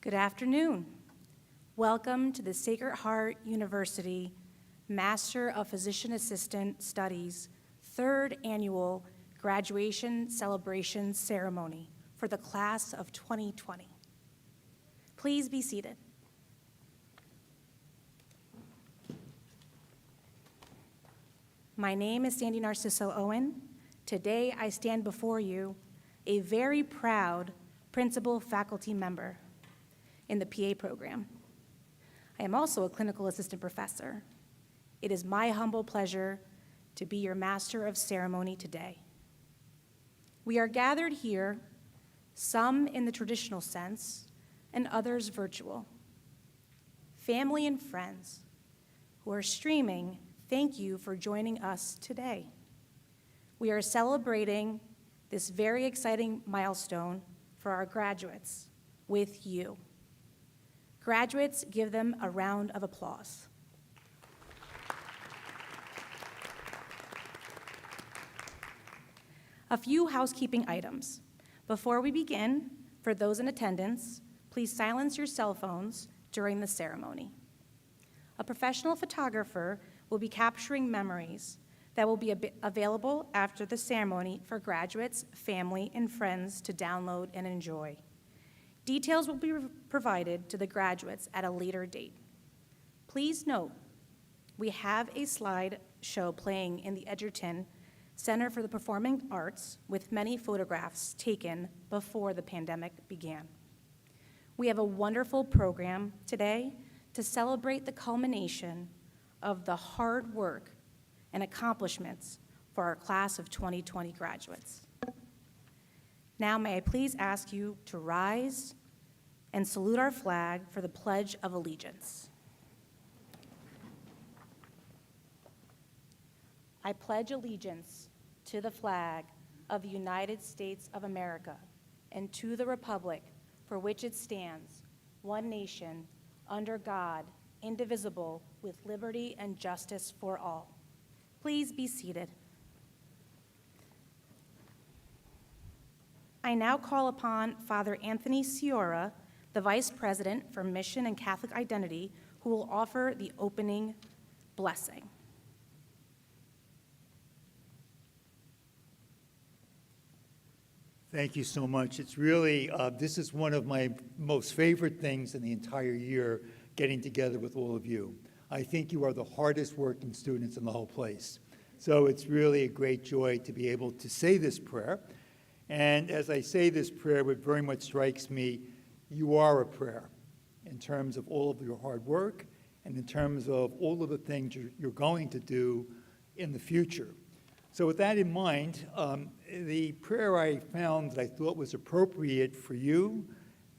Good afternoon. Welcome to the Sacred Heart University Master of Physician Assistant Studies third annual graduation celebration ceremony for the class of 2020. Please be seated. My name is Sandy Narciso Owen. Today I stand before you, a very proud principal faculty member in the PA program. I am also a clinical assistant professor. It is my humble pleasure to be your master of ceremony today. We are gathered here, some in the traditional sense and others virtual. Family and friends who are streaming, thank you for joining us today. We are celebrating this very exciting milestone for our graduates with you. Graduates, give them a round of applause. A few housekeeping items. Before we begin, for those in attendance, please silence your cell phones during the ceremony. A professional photographer will be capturing memories that will be available after the ceremony for graduates, family, and friends to download and enjoy. Details will be provided to the graduates at a later date. Please note, we have a slide show playing in the Edgerton Center for the Performing Arts with many photographs taken before the pandemic began. We have a wonderful program today to celebrate the culmination of the hard work and accomplishments for our class of 2020 graduates. Now, may I please ask you to rise and salute our flag for the Pledge of Allegiance. I pledge allegiance to the flag of the United States of America and to the republic for which it stands, one nation, under God, indivisible, with liberty and justice for all. Please be seated. I now call upon Father Anthony Ciora, the Vice President for Mission and Catholic Identity, who will offer the opening blessing. Thank you so much. It's really, this is one of my most favorite things in the entire year, getting together with all of you. I think you are the hardest working students in the whole place. So it's really a great joy to be able to say this prayer. And as I say this prayer, what very much strikes me, you are a prayer in terms of all of your hard work and in terms of all of the things you're going to do in the future. So with that in mind, the prayer I found that I thought was appropriate for you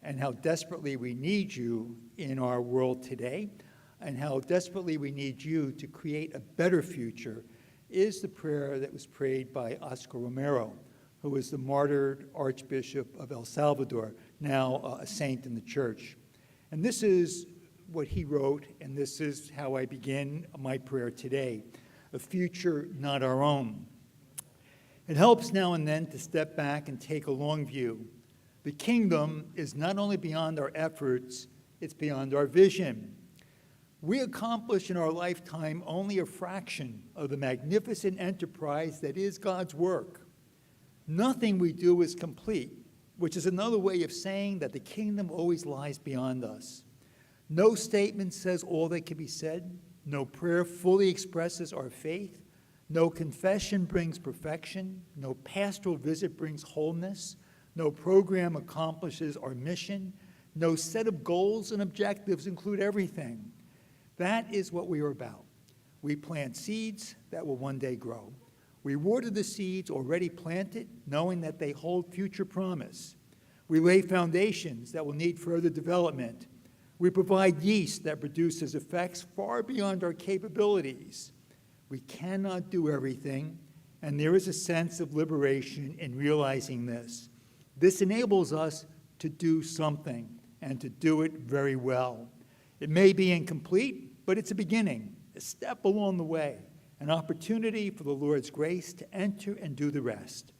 and how desperately we need you in our world today and how desperately we need you to create a better future is the prayer that was prayed by Oscar Romero, who was the martyred Archbishop of El Salvador, now a saint in the church. And this is what he wrote, and this is how I begin my prayer today: a future not our own. It helps now and then to step back and take a long view. The kingdom is not only beyond our efforts, it's beyond our vision. We accomplish in our lifetime only a fraction of the magnificent enterprise that is God's work. Nothing we do is complete, which is another way of saying that the kingdom always lies beyond us. No statement says all that can be said. No prayer fully expresses our faith. No confession brings perfection. No pastoral visit brings wholeness. No program accomplishes our mission. No set of goals and objectives include everything. That is what we are about. We plant seeds that will one day grow. We water the seeds already planted, knowing that they hold future promise. We lay foundations that will need further development. We provide yeast that produces effects far beyond our capabilities. We cannot do everything, and there is a sense of liberation in realizing this. This enables us to do something, and to do it very well. It may be incomplete, but it's a beginning, a step along the way, an opportunity for the Lord's grace to enter and do the rest.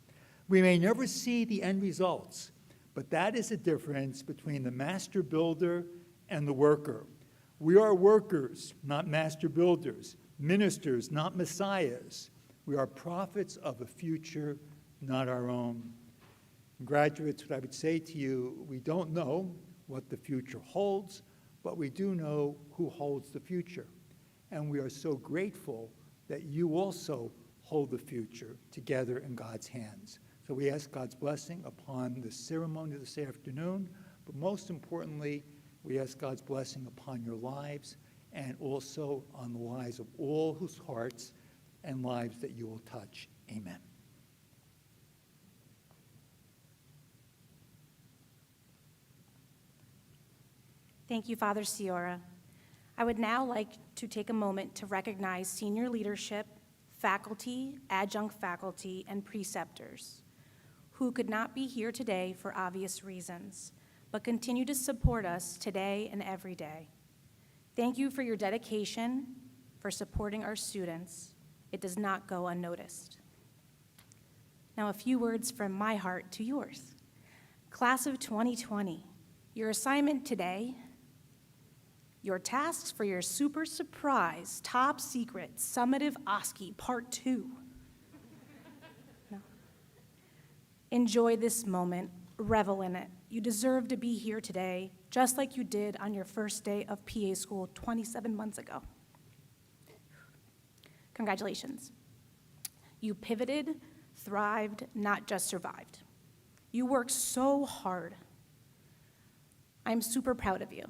We may never see the end results, But that is the difference between the master builder and the worker. We are workers, not master builders, ministers, not messiahs. We are prophets of a future, not our own. Graduates, what I would say to you, we don't know what the future holds, but we do know who holds the future. And we are so grateful that you also hold the future together in God's hands. So we ask God's blessing upon the ceremony this afternoon, but most importantly, we ask God's blessing upon your lives and also on the lives of all whose hearts and lives that you will touch. Amen. Thank you, Father Ciora. I would now like to take a moment to recognize senior leadership, faculty, adjunct faculty, and preceptors who could not be here today for obvious reasons, but continue to support us today and every day. Thank you for your dedication, for supporting our students. It does not go unnoticed. Now, a few words from my heart to yours. Class of 2020, your assignment today, your tasks for your super surprise, top secret, summative OSCE Part 2. No. Enjoy this moment, revel in it. You deserve to be here today, just like you did on your first day of PA school 27 months ago. Congratulations. You pivoted, thrived, not just survived. You worked so hard. I'm super proud of you.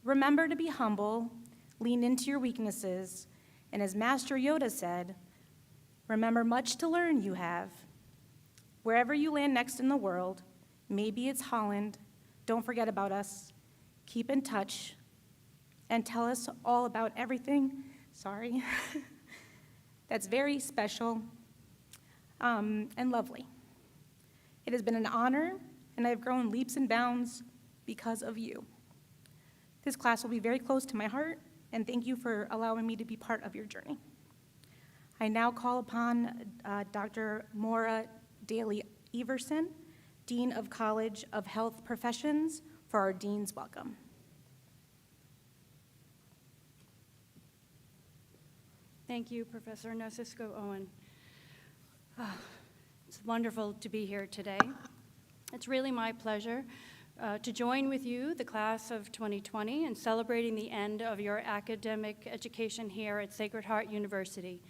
Remember to be humble, lean into your weaknesses, and as Master Yoda said, remember much to learn you have. Wherever you land next in the world, maybe it's Holland, don't forget about us, keep in touch, and tell us all about everything, that's very special and lovely. It has been an honor, and I've grown leaps and bounds because of you. This class will be very close to my heart, and thank you for allowing me to be part of your journey. I now call upon Dr. Maura Daly Everson, Dean of College of Health Professions, for our Dean's welcome. Thank you, Professor Nosisko Owen. It's wonderful to be here today. It's really my pleasure to join with you, the class of 2020, in celebrating the end of your academic education here at Sacred Heart University,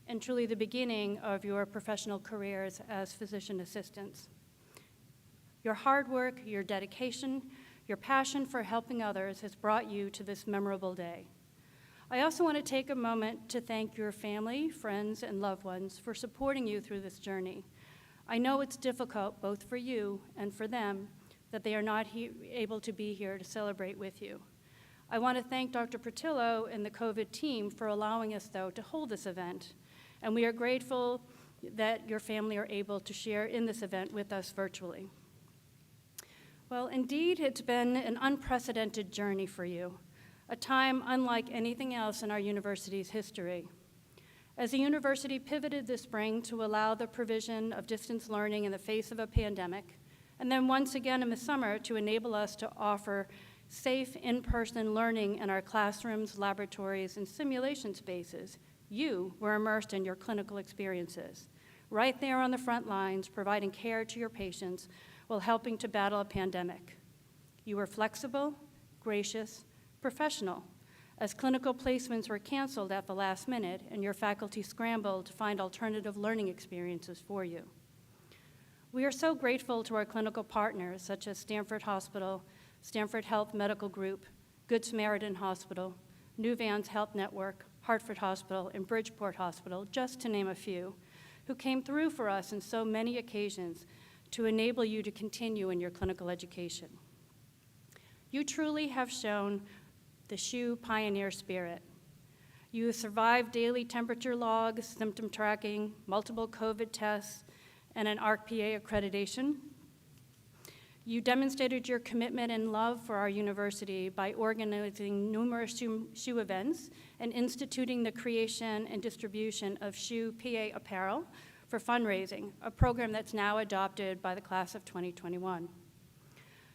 and truly the beginning of your professional careers as physician assistants. Your hard work, your dedication, your passion for helping others has brought you to this memorable day. I also want to take a moment to thank your family, friends, and loved ones for supporting you through this journey. I know it's difficult both for you and for them that they are not able to be here to celebrate with you. I want to thank Dr. Portillo and the COVID team for allowing us, though, to hold this event. And we are grateful that your family are able to share in this event with us virtually. Well, indeed, it's been an unprecedented journey for you, a time unlike anything else in our university's history. As the university pivoted this spring to allow the provision of distance learning in the face of a pandemic, and then once again in the summer to enable us to offer safe in-person learning in our classrooms, laboratories, and simulation spaces, you were immersed in your clinical experiences, right there on the front lines, providing care to your patients while helping to battle a pandemic. You were flexible, gracious, professional, as clinical placements were canceled at the last minute and your faculty scrambled to find alternative learning experiences for you. We are so grateful to our clinical partners such as Stanford Hospital, Stanford Health Medical Group, Good Samaritan Hospital, New Vans Health Network, Hartford Hospital, and Bridgeport Hospital, just to name a few, who came through for us in so many occasions to enable you to continue in your clinical education. You truly have shown the SHU pioneer spirit. You have survived daily temperature logs, symptom tracking, multiple COVID tests, and an ARC-PA accreditation. You demonstrated your commitment and love for our university by organizing numerous SHU events and instituting the creation and distribution of SHU PA apparel for fundraising, a program that's now adopted by the class of 2021.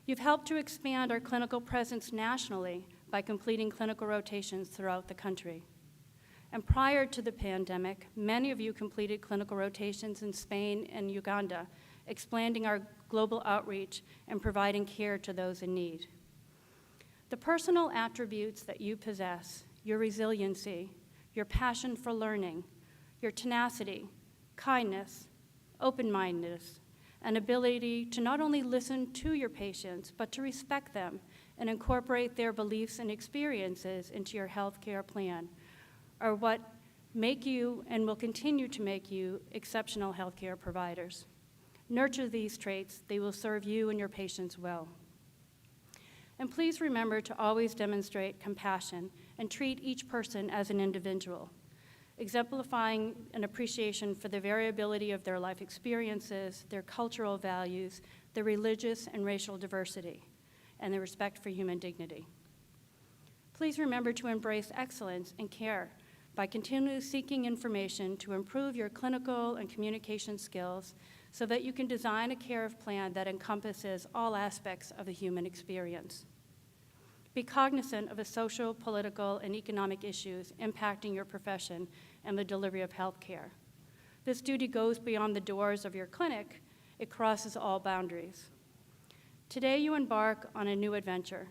You've helped to expand our clinical presence nationally by completing clinical rotations throughout the country. And prior to the pandemic, many of you completed clinical rotations in Spain and Uganda, expanding our global outreach and providing care to those in need. The personal attributes that you possess, your resiliency, your passion for learning, your tenacity, kindness, open-mindedness, and ability to not only listen to your patients, but to respect them and incorporate their beliefs and experiences into your healthcare plan are what make you and will continue to make you exceptional healthcare providers. Nurture these traits, they will serve you and your patients well. And please remember to always demonstrate compassion and treat each person as an individual, exemplifying an appreciation for the variability of their life experiences, their cultural values, their religious and racial diversity, and their respect for human dignity. Please remember to embrace excellence and care by continually seeking information to improve your clinical and communication skills so that you can design a care plan that encompasses all aspects of the human experience. Be cognizant of the social, political, and economic issues impacting your profession and the delivery of health care. This duty goes beyond the doors of your clinic. It crosses all boundaries. Today you embark on a new adventure.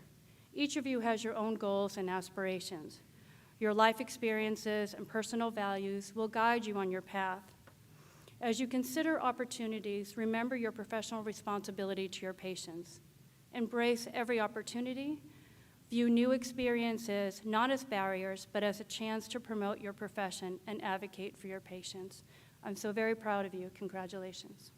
Each of you has your own goals and aspirations. Your life experiences and personal values will guide you on your path. As you consider opportunities, remember your professional responsibility to your patients. Embrace every opportunity. View new experiences not as barriers, but as a chance to promote your profession and advocate for your patients. I'm so very proud of you. Congratulations.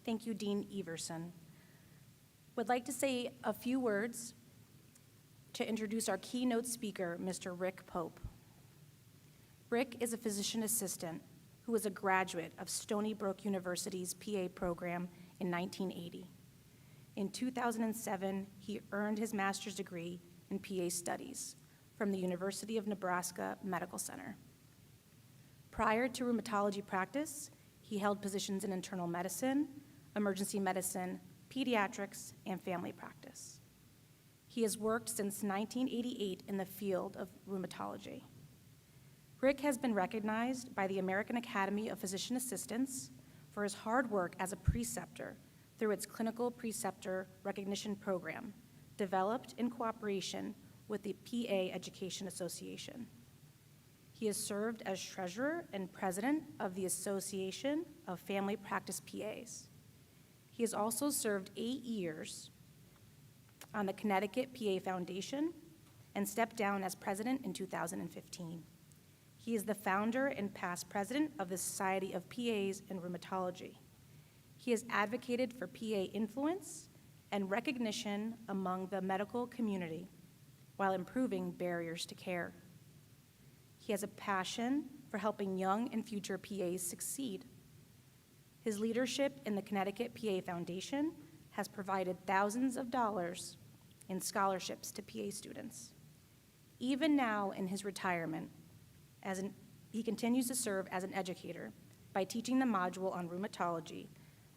Thank you, Dean Everson. Would like to say a few words to introduce our keynote speaker, Mr. Rick Pope. Rick is a physician assistant who was a graduate of Stony Brook University's PA program in 1980. In 2007, he earned his master's degree in PA studies from the University of Nebraska Medical Center. Prior to rheumatology practice, he held positions in internal medicine, emergency medicine, pediatrics, and family practice. He has worked since 1988 in the field of rheumatology. Rick has been recognized by the American Academy of Physician Assistants for his hard work as a preceptor through its Clinical Preceptor Recognition Program, developed in cooperation with the PA Education Association. He has served as treasurer and president of the Association of Family Practice PAs. He has also served 8 years on the Connecticut PA Foundation and stepped down as president in 2015. He is the founder and past president of the Society of PAs in Rheumatology. He has advocated for PA influence and recognition among the medical community while improving barriers to care. He has a passion for helping young and future PAs succeed. His leadership in the Connecticut PA Foundation has provided thousands of dollars in scholarships to PA students. Even now in his retirement, he continues to serve as an educator by teaching the module on rheumatology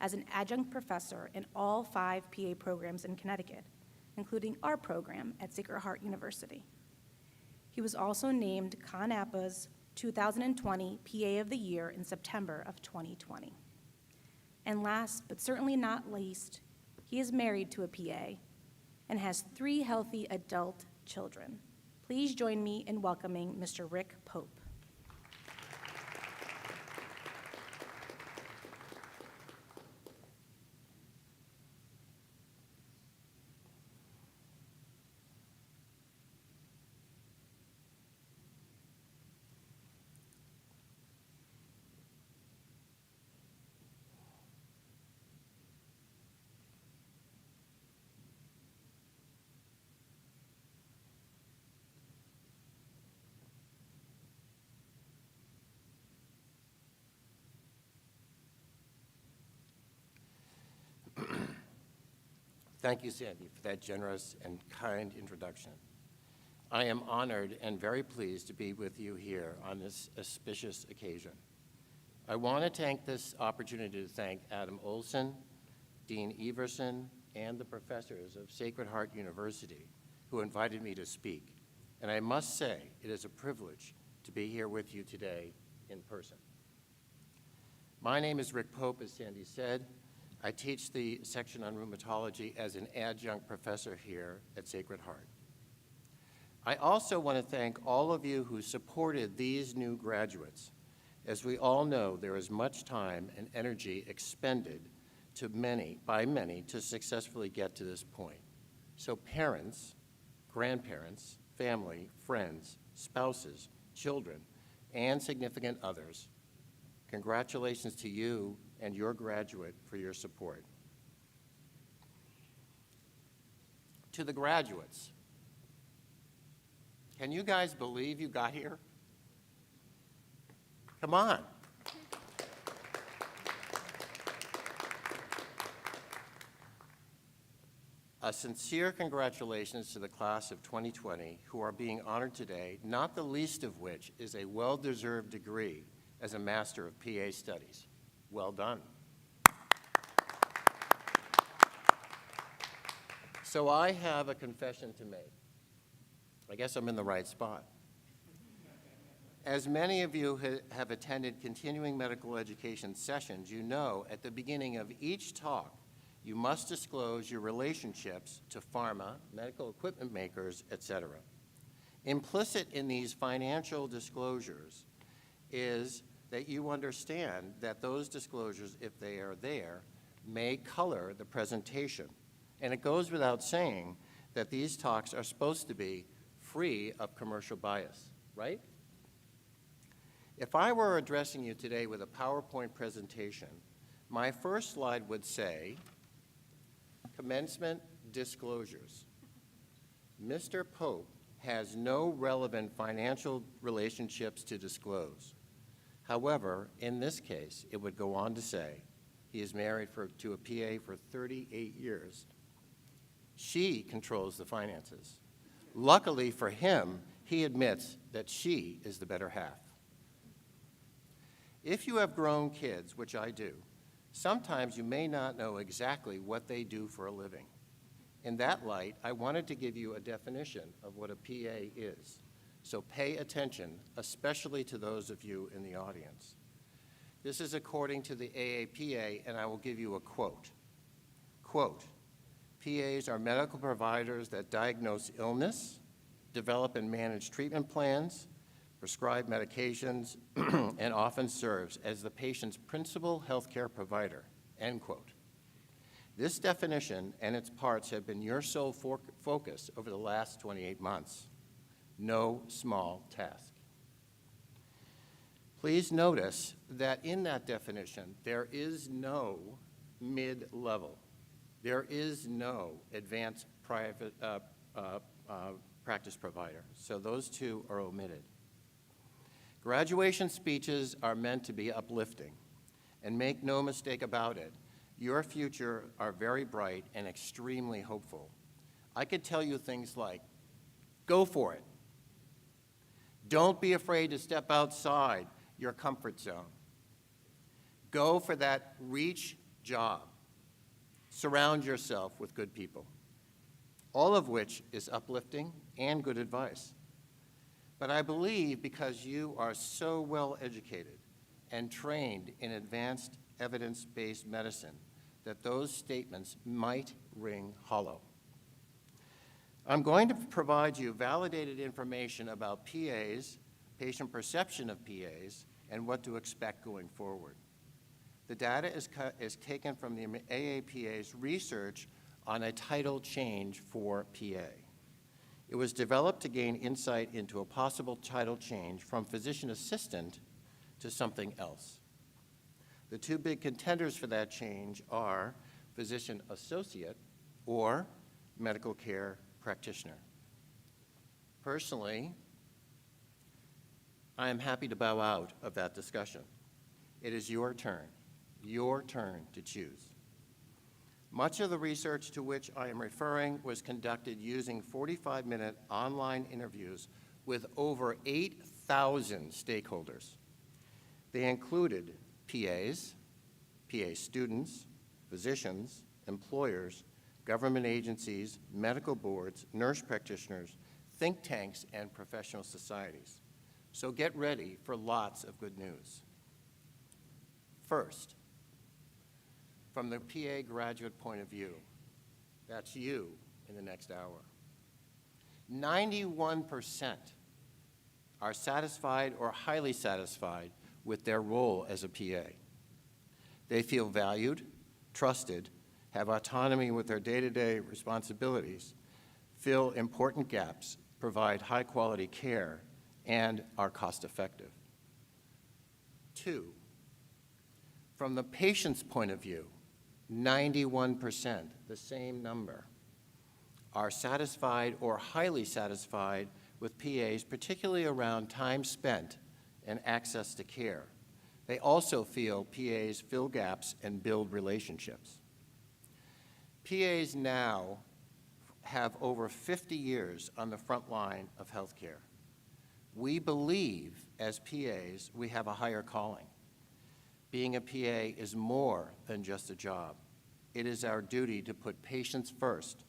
as an adjunct professor in all 5 PA programs in Connecticut, including our program at Sacred Heart University. He was also named ConAPA's 2020 PA of the Year in September of 2020. And last, but certainly not least, he is married to a PA and has 3 healthy adult children. Please join me in welcoming Mr. Rick Pope. Thank you, Sandy, for that generous and kind introduction. I am honored and very pleased to be with you here on this auspicious occasion. I want to take this opportunity to thank Adam Olson, Dean Everson, and the professors of Sacred Heart University who invited me to speak. And I must say, it is a privilege to be here with you today in person. My name is Rick Pope, as Sandy said. I teach the section on rheumatology as an adjunct professor here at Sacred Heart. I also want to thank all of you who supported these new graduates. As we all know, there is much time and energy expended by many to successfully get to this point. So parents, grandparents, family, friends, spouses, children, and significant others, congratulations to you and your graduate for your support. To the graduates, can you guys believe you got here? Come on. A sincere congratulations to the class of 2020 who are being honored today, not the least of which is a well-deserved degree as a Master of PA Studies. Well done. So I have a confession to make. I guess I'm in the right spot. As many of you have attended continuing medical education sessions, you know at the beginning of each talk, you must disclose your relationships to pharma, medical equipment makers, etc. Implicit in these financial disclosures is that you understand that those disclosures, if they are there, may color the presentation. And it goes without saying that these talks are supposed to be free of commercial bias, right? If I were addressing you today with a PowerPoint presentation, my first slide would say, commencement disclosures. Mr. Pope has no relevant financial relationships to disclose. However, in this case, it would go on to say, he is married to a PA for 38 years. She controls the finances. Luckily for him, he admits that she is the better half. If you have grown kids, which I do, sometimes you may not know exactly what they do for a living. In that light, I wanted to give you a definition of what a PA is. So pay attention, especially to those of you in the audience. This is according to the AAPA, and I will give you a quote. Quote, PAs are medical providers that diagnose illness, develop and manage treatment plans, prescribe medications, and often serves as the patient's principal healthcare provider, end quote. This definition and its parts have been your sole focus over the last 28 months. No small task. Please notice that in that definition, there is no mid-level. There is no advanced private practice provider. So those two are omitted. Graduation speeches are meant to be uplifting, and make no mistake about it, your future are very bright and extremely hopeful. I could tell you things like, go for it. Don't be afraid to step outside your comfort zone. Go for that reach job. Surround yourself with good people. All of which is uplifting and good advice. But I believe because you are so well educated and trained in advanced evidence-based medicine that those statements might ring hollow. I'm going to provide you validated information about PAs, patient perception of PAs, and what to expect going forward. The data is taken from the AAPA's research on a title change for PA. It was developed to gain insight into a possible title change from physician assistant to something else. The two big contenders for that change are physician associate or medical care practitioner. Personally, I am happy to bow out of that discussion. It is your turn to choose. Much of the research to which I am referring was conducted using 45-minute online interviews with over 8,000 stakeholders. They included PAs, PA students, physicians, employers, government agencies, medical boards, nurse practitioners, think tanks, and professional societies. So get ready for lots of good news. First, from the PA graduate point of view, that's you in the next hour. 91% are satisfied or highly satisfied with their role as a PA. They feel valued, trusted, have autonomy with their day-to-day responsibilities, fill important gaps, provide high-quality care, and are cost-effective. 2, from the patient's point of view, 91%, the same number, are satisfied or highly satisfied with PAs, particularly around time spent and access to care. They also feel PAs fill gaps and build relationships. PAs now have over 50 years on the front line of healthcare. We believe, as PAs, we have a higher calling. Being a PA is more than just a job. It is our duty to put patients first,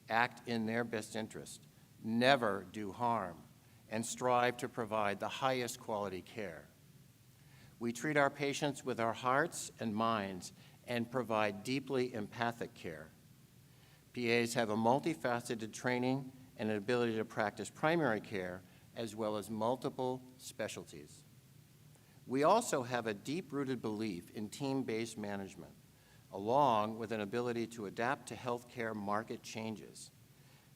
act in their best interest, never do harm, and strive to provide the highest quality care. We treat our patients with our hearts and minds and provide deeply empathic care. PAs have a multifaceted training and an ability to practice primary care as well as multiple specialties. We also have a deep-rooted belief in team-based management, along with an ability to adapt to healthcare market changes.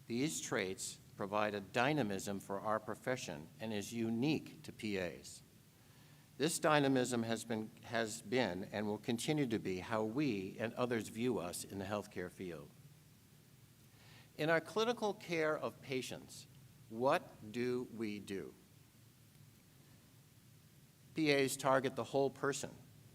These traits provide a dynamism for our profession and is unique to PAs. This dynamism has been and will continue to be how we and others view us in the healthcare field. In our clinical care of patients, what do we do? PAs target the whole person.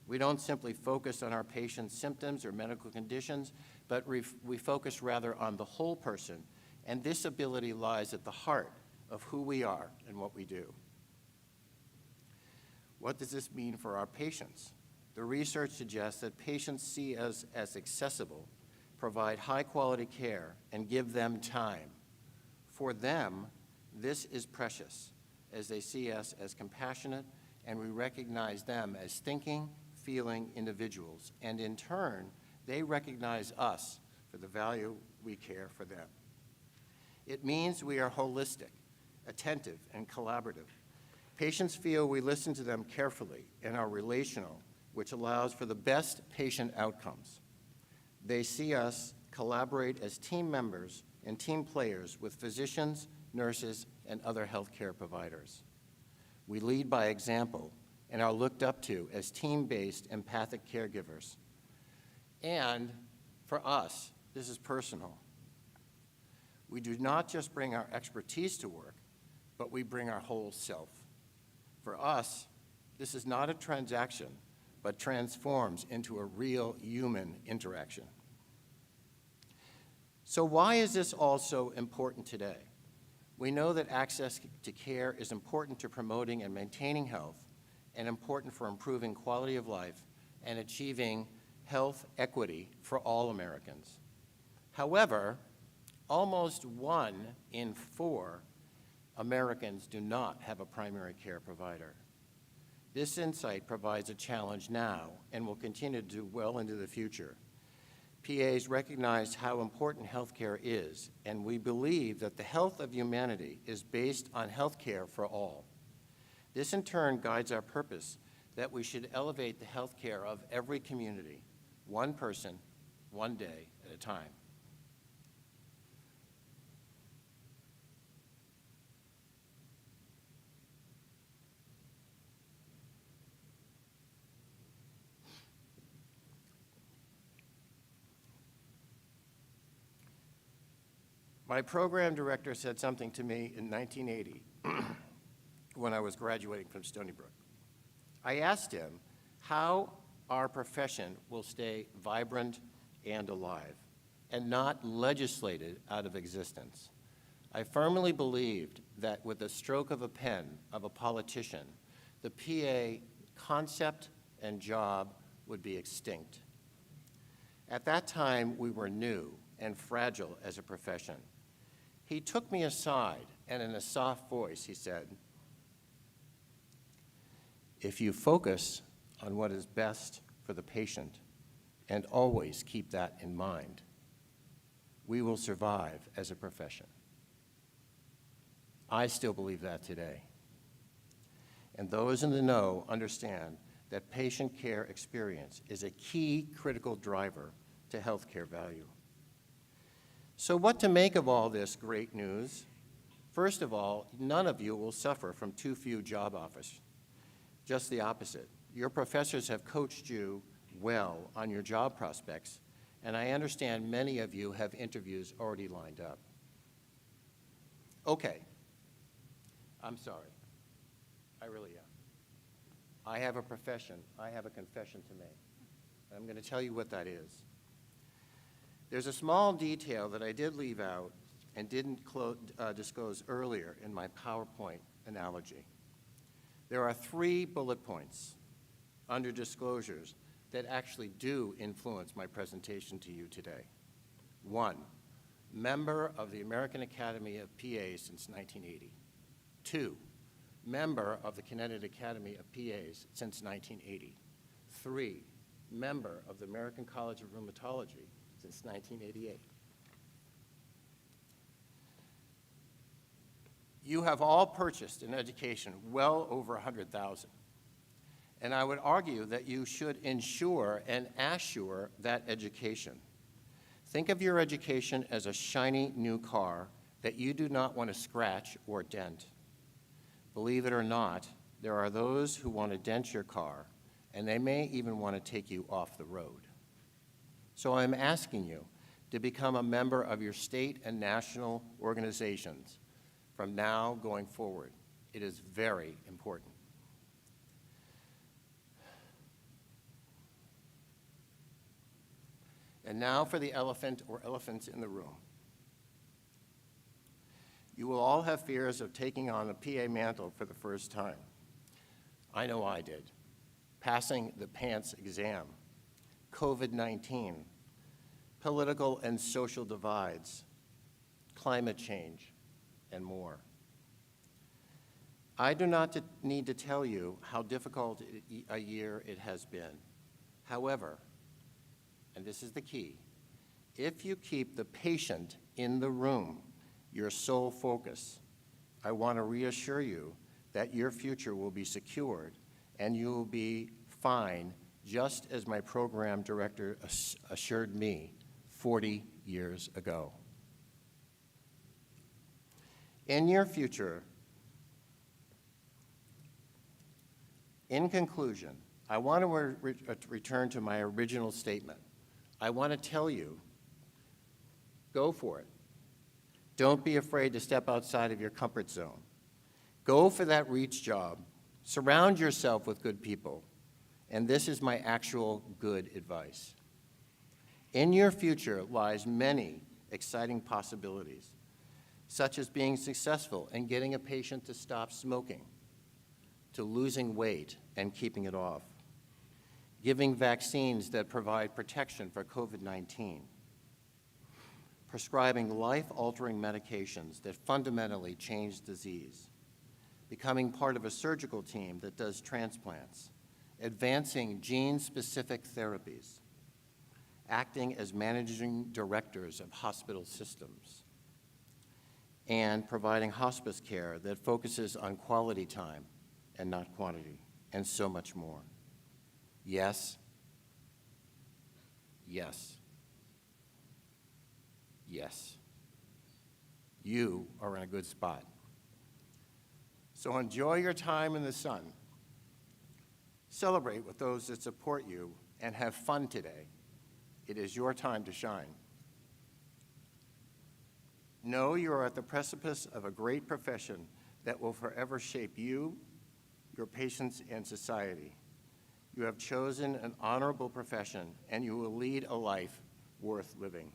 We don't simply focus on our patient's symptoms or medical conditions, but we focus rather on the whole person, and this ability lies at the heart of who we are and what we do. What does this mean for our patients? The research suggests that patients see us as accessible, provide high-quality care, and give them time. For them, this is precious, as they see us as compassionate, and we recognize them as thinking, feeling individuals, and in turn, they recognize us for the value we care for them. It means we are holistic, attentive, and collaborative. Patients feel we listen to them carefully and are relational, which allows for the best patient outcomes. They see us collaborate as team members and team players with physicians, nurses, and other healthcare providers. We lead by example and are looked up to as team-based, empathic caregivers. And for us, this is personal. We do not just bring our expertise to work, but we bring our whole self. For us, this is not a transaction, but transforms into a real human interaction. So why is this all so important today? We know that access to care is important to promoting and maintaining health and important for improving quality of life and achieving health equity for all Americans. However, almost 1 in 4 Americans do not have a primary care provider. This insight provides a challenge now and will continue to do well into the future. PAs recognize how important healthcare is, and we believe that the health of humanity is based on healthcare for all. This in turn guides our purpose that we should elevate the healthcare of every community, one person, one day at a time. My program director said something to me in 1980 when I was graduating from Stony Brook. I asked him how our profession will stay vibrant and alive, and not legislated out of existence. I firmly believed that with the stroke of a pen of a politician, the PA concept and job would be extinct. At that time, we were new and fragile as a profession. He took me aside, and in a soft voice, he said, "If you focus on what is best for the patient and always keep that in mind, we will survive as a profession." I still believe that today. And those in the know understand that patient care experience is a key critical driver to healthcare value. So what to make of all this great news? First of all, none of you will suffer from too few job offers. Just the opposite. Your professors have coached you well on your job prospects, and I understand many of you have interviews already lined up. Okay, I'm sorry. I really am. I have a profession. I have a confession to make. And I'm going to tell you what that is. There's a small detail that I did leave out and didn't disclose earlier in my PowerPoint analogy. There are 3 bullet points under disclosures that actually do influence my presentation to you today. 1, member of the American Academy of PAs since 1980. 2, member of the Connecticut Academy of PAs since 1980. 3, member of the American College of Rheumatology since 1988. You have all purchased an education well over $100,000. And I would argue that you should ensure and assure that education. Think of your education as a shiny new car that you do not want to scratch or dent. Believe it or not, there are those who want to dent your car, and they may even want to take you off the road. So I'm asking you to become a member of your state and national organizations from now going forward. It is very important. And now for the elephant or elephants in the room. You will all have fears of taking on a PA mantle for the first time. I know I did. Passing the PANCE exam, COVID-19, political and social divides, climate change, and more. I do not need to tell you how difficult a year it has been. However, and this is the key, if you keep the patient in the room your sole focus, I want to reassure you that your future will be secured and you will be fine, just as my program director assured me 40 years ago. In your future, in conclusion, I want to return to my original statement. I want to tell you, go for it. Don't be afraid to step outside of your comfort zone. Go for that reach job. Surround yourself with good people. And this is my actual good advice. In your future lies many exciting possibilities, such as being successful in getting a patient to stop smoking, to losing weight and keeping it off, giving vaccines that provide protection for COVID-19, prescribing life-altering medications that fundamentally change disease, becoming part of a surgical team that does transplants, advancing gene-specific therapies, acting as managing directors of hospital systems, and providing hospice care that focuses on quality time and not quantity, and so much more. Yes, yes, yes. You are in a good spot. So enjoy your time in the sun. Celebrate with those that support you and have fun today. It is your time to shine. Know you are at the precipice of a great profession that will forever shape you, your patients, and society. You have chosen an honorable profession, and you will lead a life worth living.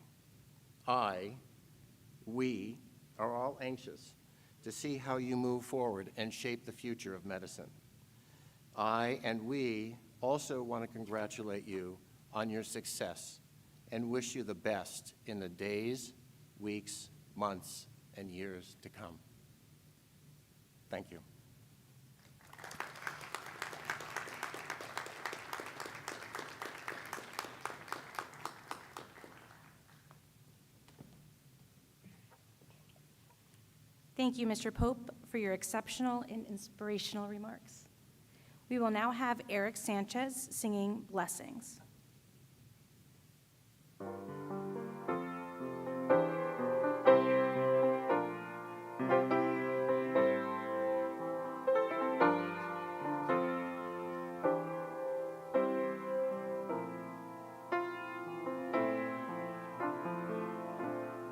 We are all anxious to see how you move forward and shape the future of medicine. I and we also want to congratulate you on your success and wish you the best in the days, weeks, months, and years to come. Thank you. Thank you, Mr. Pope, for your exceptional and inspirational remarks. We will now have Eric Sanchez singing Blessings.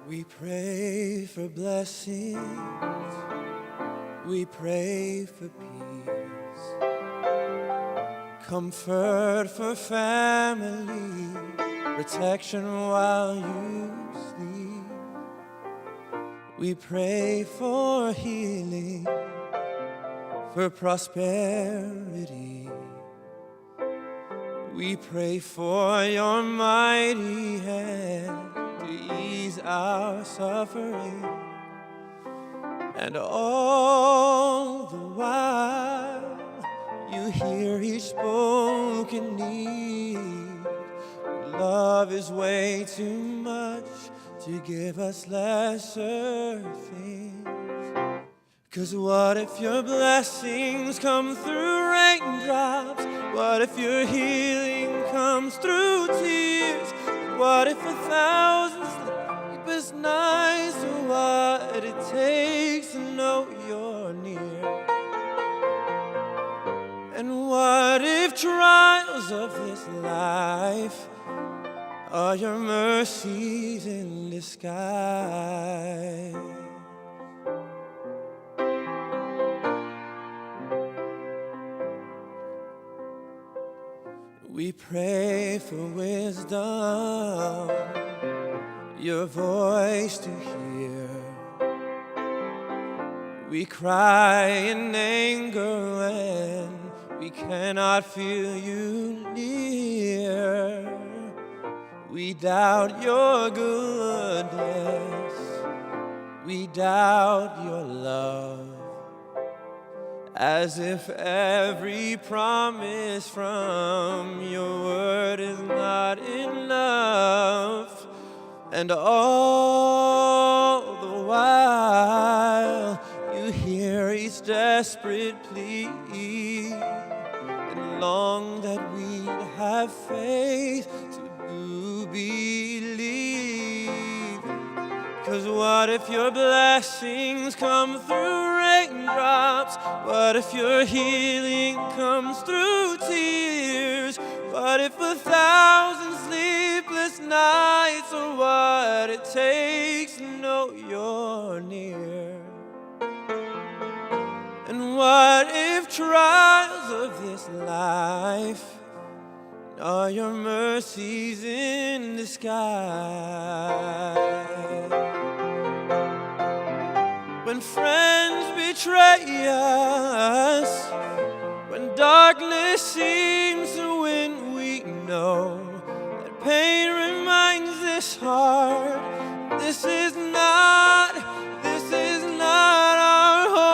We pray for blessings, we pray for peace, comfort for family, protection while you sleep. We pray for healing, for prosperity. We pray for your mighty hand to ease our suffering, and all the while you hear each spoken need. Love is way too much to give us lesser things. 'Cause what if your blessings come through raindrops? What if your healing comes through tears? What if 1,000 sleepless nights are what it takes to know you're near? And what if trials of this life are your mercies in disguise? We pray for wisdom, your voice to hear. We cry in anger when we cannot feel you near. We doubt your goodness, we doubt your love, as if every promise from your word is not enough. And all the while you hear each desperate plea and long that we'd have faith to believe. 'Cause what if your blessings come through raindrops? What if your healing comes through tears? What if 1,000 sleepless nights are what it takes to know you're near? And what if trials of this life are your mercies in disguise? When friends betray us, when darkness seems to win, we know that pain reminds this heart this is not our home.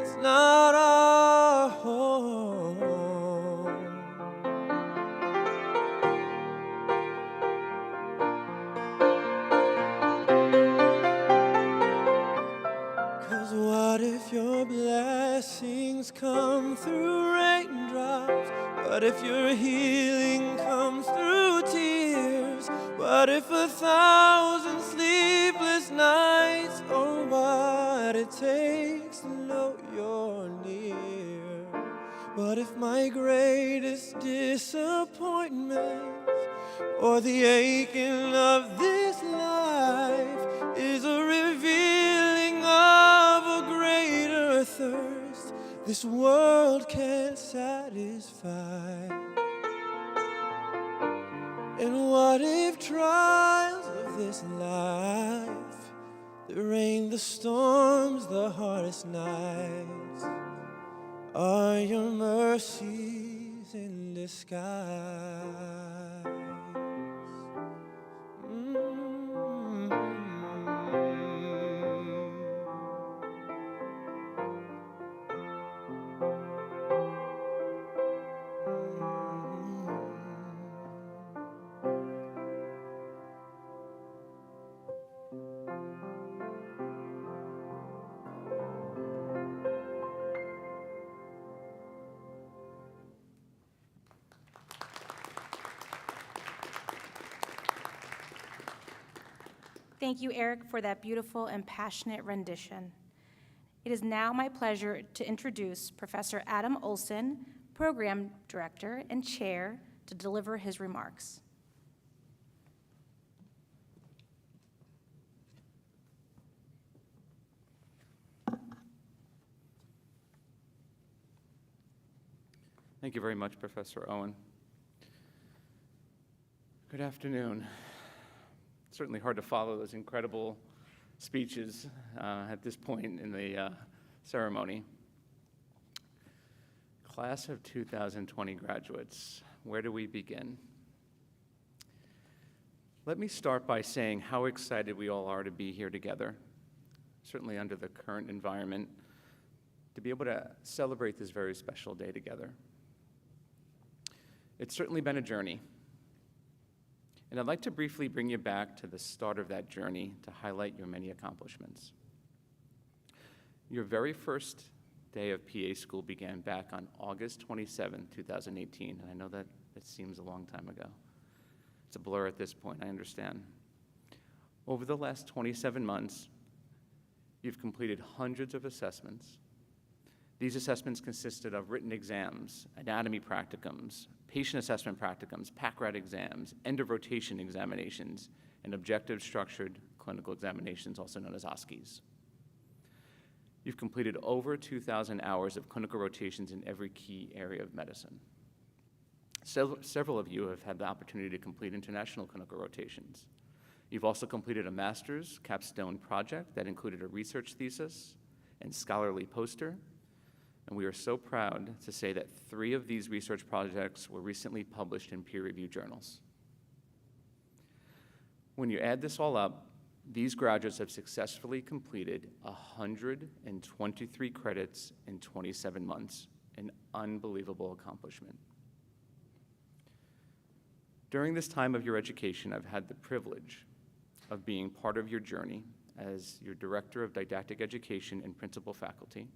It's not our home. 'Cause what if your blessings come through raindrops? What if your healing comes through tears? What if 1,000 sleepless nights are what it takes to know you're near? What if my greatest disappointment or the aching of this life is a revealing of a greater thirst this world can't satisfy. And what if trials of this life, the rain, the storms, the hardest nights, are your mercies in disguise? Thank you, Eric, for that beautiful and passionate rendition. It is now my pleasure to introduce Professor Adam Olson, Program Director and Chair, to deliver his remarks. Thank you very much, Professor Owen. Good afternoon. It's certainly hard to follow those incredible speeches at this point in the ceremony. Class of 2020 graduates, where do we begin? Let me start by saying how excited we all are to be here together, certainly under the current environment, to be able to celebrate this very special day together. It's certainly been a journey. And I'd like to briefly bring you back to the start of that journey to highlight your many accomplishments. Your very first day of PA school began back on August 27, 2018, and I know that seems a long time ago. It's a blur at this point, I understand. Over the last 27 months, you've completed hundreds of assessments. These assessments consisted of written exams, anatomy practicums, patient assessment practicums, PACRAT exams, end-of-rotation examinations, and objective structured clinical examinations, also known as OSCEs. You've completed over 2,000 hours of clinical rotations in every key area of medicine. Several of you have had the opportunity to complete international clinical rotations. You've also completed a master's capstone project that included a research thesis and scholarly poster. And we are so proud to say that 3 of these research projects were recently published in peer-reviewed journals. When you add this all up, these graduates have successfully completed 123 credits in 27 months, an unbelievable accomplishment. During this time of your education, I've had the privilege of being part of your journey as your Director of Didactic Education and Principal Faculty,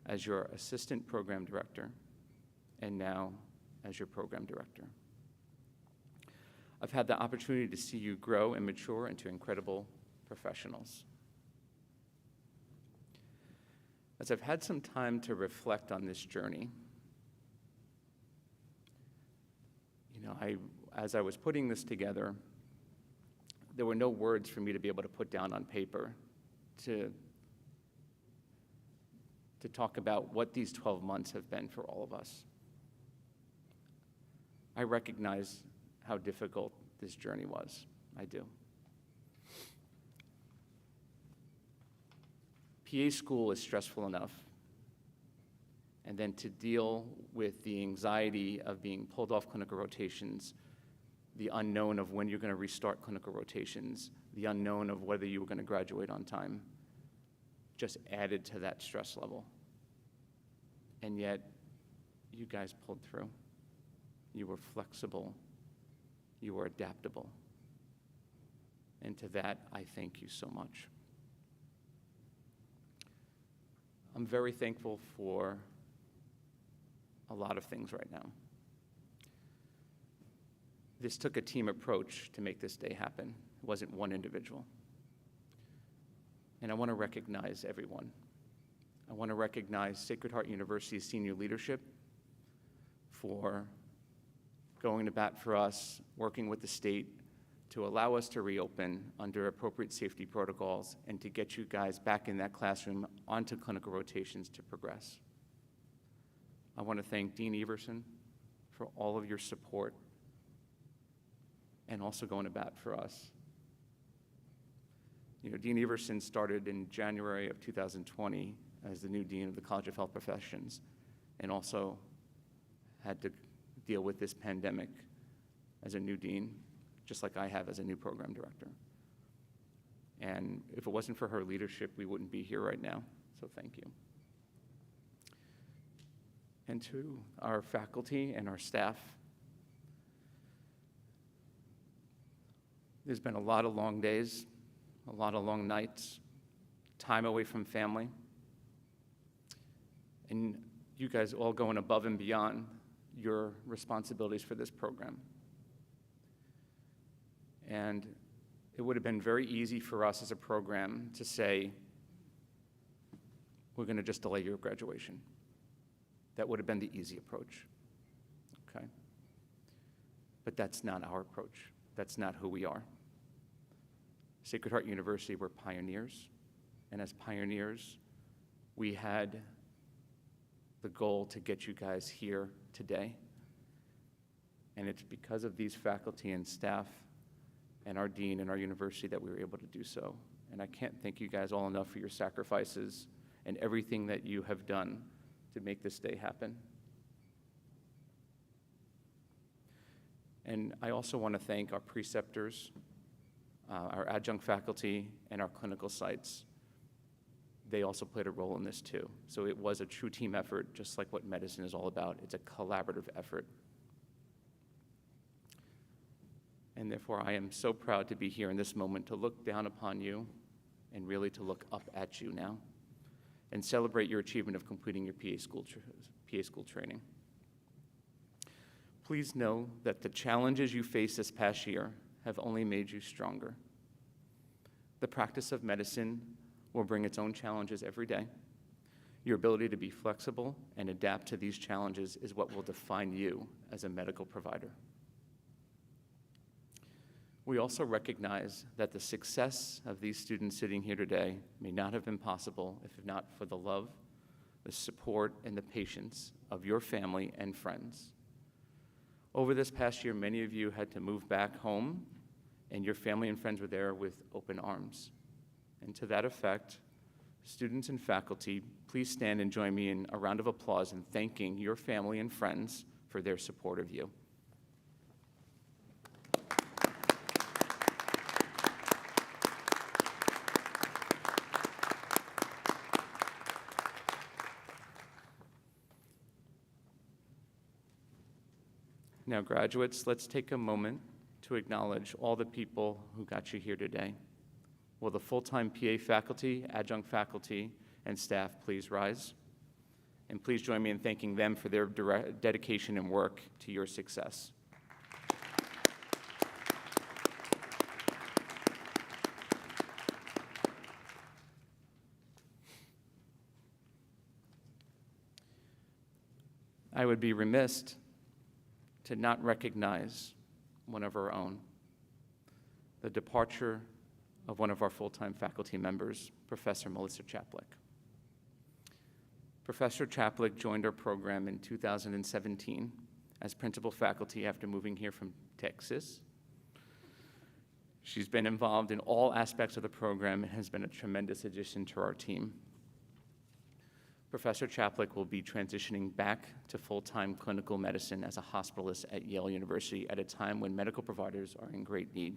as your Assistant Program Director, and now as your Program Director. I've had the opportunity to see you grow and mature into incredible professionals. As I've had some time to reflect on this journey, as I was putting this together, there were no words for me to be able to put down on paper to talk about what these 12 months have been for all of us. I recognize how difficult this journey was. I do. PA school is stressful enough, and then to deal with the anxiety of being pulled off clinical rotations, the unknown of when you're going to restart clinical rotations, the unknown of whether you were going to graduate on time, just added to that stress level. And yet, you guys pulled through. You were flexible. You were adaptable. And to that, I thank you so much. I'm very thankful for a lot of things right now. This took a team approach to make this day happen. It wasn't one individual. And I want to recognize everyone. I want to recognize Sacred Heart University's senior leadership for going to bat for us, working with the state to allow us to reopen under appropriate safety protocols and to get you guys back in that classroom onto clinical rotations to progress. I want to thank Dean Everson for all of your support and also going to bat for us. You know, Dean Everson started in January of 2020 as the new dean of the College of Health Professions and also had to deal with this pandemic as a new dean, just like I have as a new program director. And if it wasn't for her leadership, we wouldn't be here right now, so thank you. And to our faculty and our staff, there's been a lot of long days, a lot of long nights, time away from family, and you guys all going above and beyond your responsibilities for this program. And it would have been very easy for us as a program to say, we're going to just delay your graduation. That would have been the easy approach, okay? But that's not our approach. That's not who we are. Sacred Heart University, we're pioneers, and as pioneers, we had the goal to get you guys here today, and it's because of these faculty and staff and our dean and our university that we were able to do so. And I can't thank you guys all enough for your sacrifices and everything that you have done to make this day happen. And I also want to thank our preceptors, our adjunct faculty, and our clinical sites. They also played a role in this too. So it was a true team effort, just like what medicine is all about. It's a collaborative effort. And therefore, I am so proud to be here in this moment to look down upon you and really to look up at you now and celebrate your achievement of completing your PA school training. Please know that the challenges you faced this past year have only made you stronger. The practice of medicine will bring its own challenges every day. Your ability to be flexible and adapt to these challenges is what will define you as a medical provider. We also recognize that the success of these students sitting here today may not have been possible if not for the love, the support, and the patience of your family and friends. Over this past year, many of you had to move back home, and your family and friends were there with open arms. And to that effect, students and faculty, please stand and join me in a round of applause in thanking your family and friends for their support of you. Now, graduates, let's take a moment to acknowledge all the people who got you here today. Will the full-time PA faculty, adjunct faculty, and staff please rise? And please join me in thanking them for their dedication and work to your success. I would be remiss to not recognize one of our own, the departure of one of our full-time faculty members, Professor Melissa Chaplick. Professor Chaplick joined our program in 2017 as principal faculty after moving here from Texas. She's been involved in all aspects of the program and has been a tremendous addition to our team. Professor Chaplick will be transitioning back to full-time clinical medicine as a hospitalist at Yale University at a time when medical providers are in great need.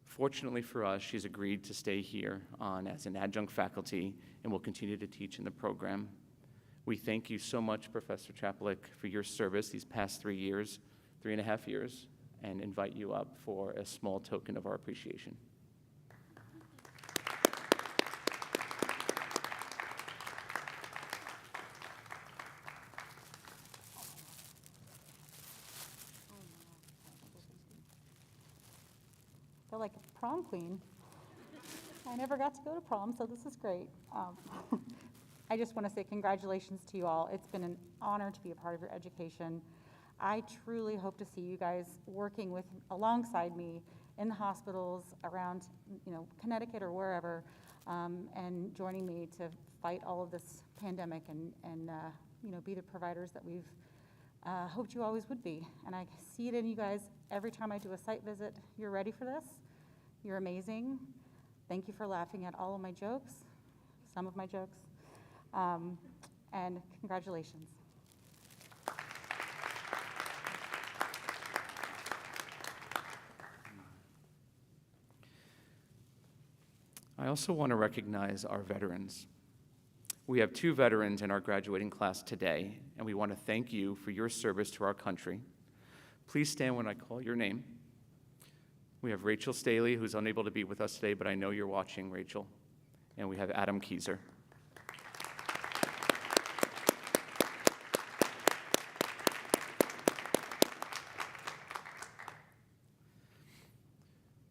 Fortunately for us, she's agreed to stay here on as an adjunct faculty and will continue to teach in the program. We thank you so much, Professor Chaplick, for your service these past 3.5 years, and invite you up for a small token of our appreciation. Feel like a prom queen. I never got to go to prom, so this is great. I just want to say congratulations to you all. It's been an honor to be a part of your education. I truly hope to see you guys working alongside me in the hospitals around, Connecticut or wherever, and joining me to fight all of this pandemic and be the providers that we've hoped you always would be. And I see it in you guys every time I do a site visit. You're ready for this. You're amazing. Thank you for laughing at all of my jokes, some of my jokes, and congratulations. I also want to recognize our veterans. We have 2 veterans in our graduating class today, and we want to thank you for your service to our country. Please stand when I call your name. We have Rachel Staley, who's unable to be with us today, but I know you're watching, Rachel. And we have Adam Keyser.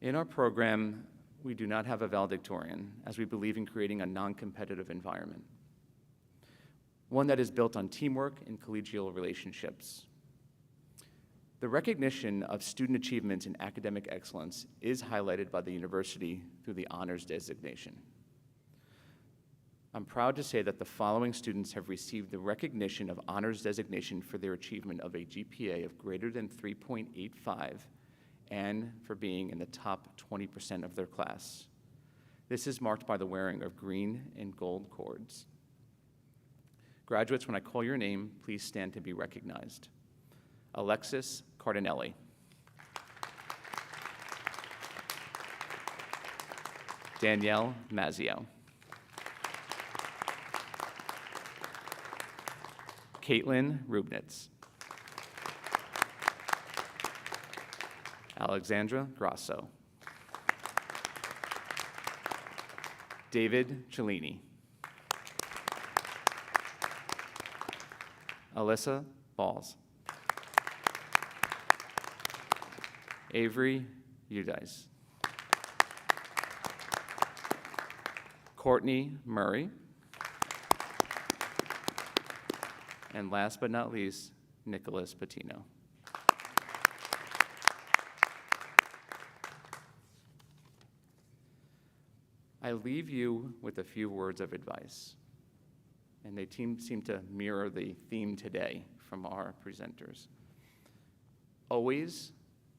In our program, we do not have a valedictorian, as we believe in creating a non-competitive environment, one that is built on teamwork and collegial relationships. The recognition of student achievements in academic excellence is highlighted by the university through the honors designation. I'm proud to say that the following students have received the recognition of honors designation for their achievement of a GPA of greater than 3.85 and for being in the top 20% of their class. This is marked by the wearing of green and gold cords. Graduates, when I call your name, please stand to be recognized. Alexis Cardinelli. Danielle Mazzio. Caitlin Rubnitz. Alexandra Grasso. David Cellini. Alyssa Balls. Avery Udice. Courtney Murray. And last but not least, Nicholas Patino. I leave you with a few words of advice, and they seem to mirror the theme today from our presenters. Always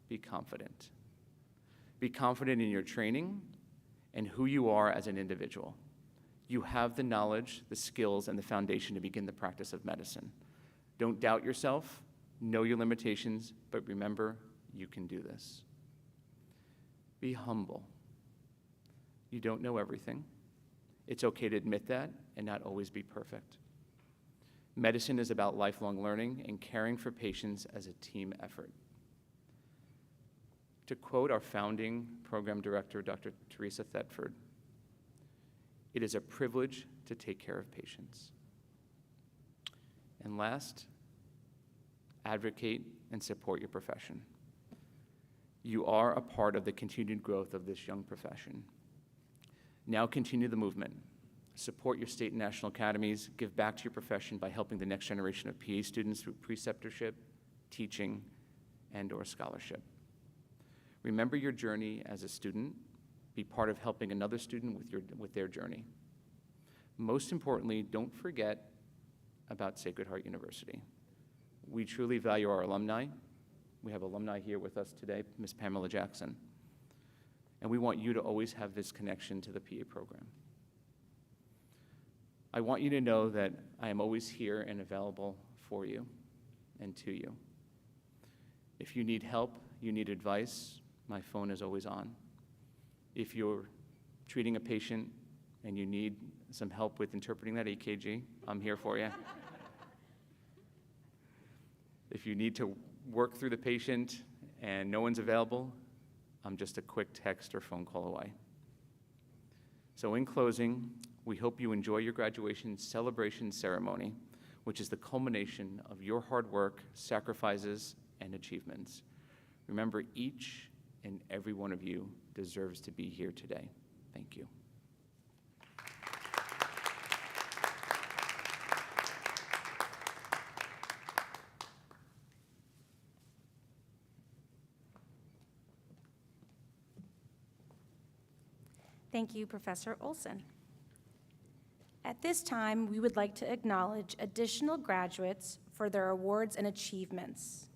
be confident. Be confident in your training and who you are as an individual. You have the knowledge, the skills, and the foundation to begin the practice of medicine. Don't doubt yourself, know your limitations, but remember, you can do this. Be humble. You don't know everything. It's okay to admit that and not always be perfect. Medicine is about lifelong learning and caring for patients as a team effort. To quote our founding program director, Dr. Teresa Thetford, it is a privilege to take care of patients. And last, advocate and support your profession. You are a part of the continued growth of this young profession. Now continue the movement. Support your state and national academies. Give back to your profession by helping the next generation of PA students through preceptorship, teaching, and/or scholarship. Remember your journey as a student. Be part of helping another student with their journey. Most importantly, don't forget about Sacred Heart University. We truly value our alumni. We have alumni here with us today, Ms. Pamela Jackson. And we want you to always have this connection to the PA program. I want you to know that I am always here and available for you and to you. If you need help, you need advice, my phone is always on. If you're treating a patient and you need some help with interpreting that EKG, I'm here for you. If you need to work through the patient and no one's available, I'm just a quick text or phone call away. So in closing, we hope you enjoy your graduation celebration ceremony, which is the culmination of your hard work, sacrifices, and achievements. Remember, each and every one of you deserves to be here today. Thank you. Thank you, Professor Olson. At this time, we would like to acknowledge additional graduates for their awards and achievements.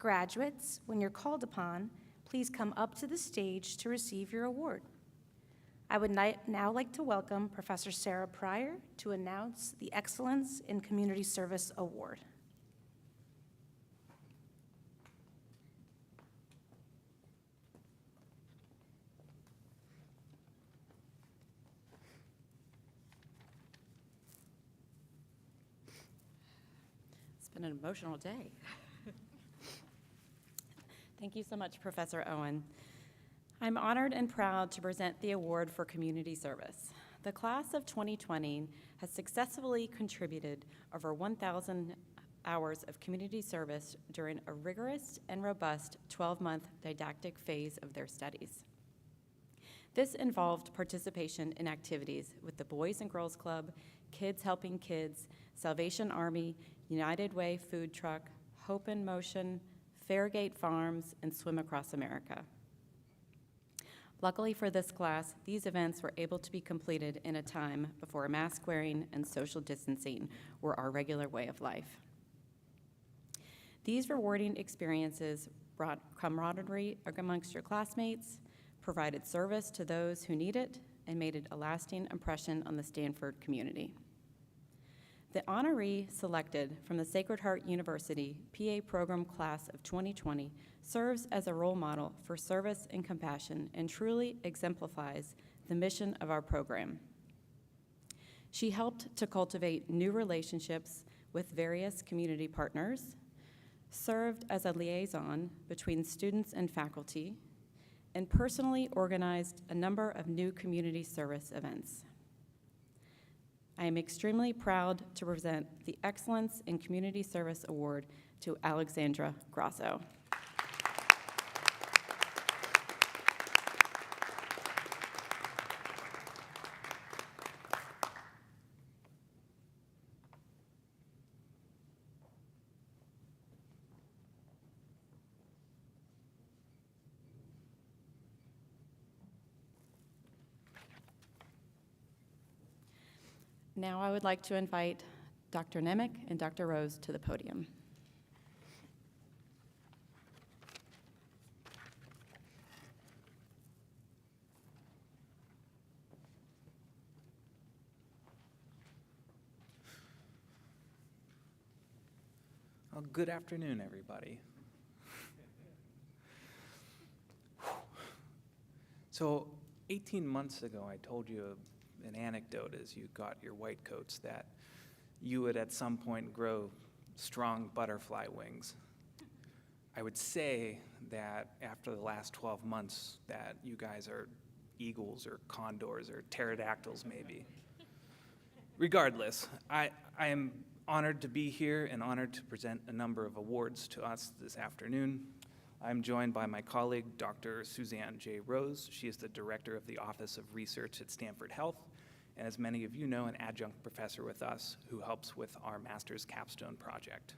Graduates, when you're called upon, please come up to the stage to receive your award. I would now like to welcome Professor Sarah Pryor to announce the Excellence in Community Service Award. It's been an emotional day. Thank you so much, Professor Owen. I'm honored and proud to present the award for community service. The class of 2020 has successfully contributed over 1,000 hours of community service during a rigorous and robust 12-month didactic phase of their studies. This involved participation in activities with the Boys and Girls Club, Kids Helping Kids, Salvation Army, United Way Food Truck, Hope in Motion, Fairgate Farms, and Swim Across America. Luckily for this class, these events were able to be completed in a time before mask wearing and social distancing were our regular way of life. These rewarding experiences brought camaraderie amongst your classmates, provided service to those who need it, and made a lasting impression on the Stanford community. The honoree selected from the Sacred Heart University PA Program Class of 2020 serves as a role model for service and compassion and truly exemplifies the mission of our program. She helped to cultivate new relationships with various community partners, served as a liaison between students and faculty, and personally organized a number of new community service events. I am extremely proud to present the Excellence in Community Service Award to Alexandra Grasso. Now I would like to invite Dr. Nemec and Dr. Rose to the podium. Well, good afternoon, everybody. So 18 months ago, I told you an anecdote as you got your white coats that you would at some point grow strong butterfly wings. I would say that after the last 12 months that you guys are eagles or condors or pterodactyls maybe. Regardless, I am honored to be here and honored to present a number of awards to us this afternoon. I'm joined by my colleague, Dr. Suzanne J. Rose. She is the director of the Office of Research at Stanford Health, and as many of you know, an adjunct professor with us who helps with our master's capstone project.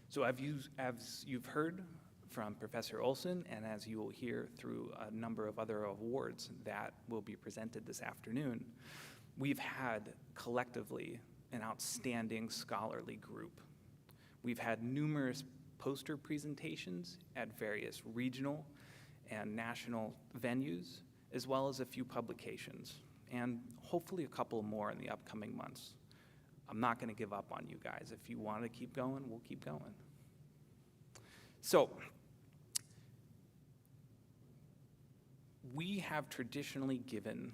So as you've heard from Professor Olson, and as you will hear through a number of other awards that will be presented this afternoon, we've had collectively an outstanding scholarly group. We've had numerous poster presentations at various regional and national venues, as well as a few publications, and hopefully a couple more in the upcoming months. I'm not going to give up on you guys. If you want to keep going, we'll keep going. So, we have traditionally given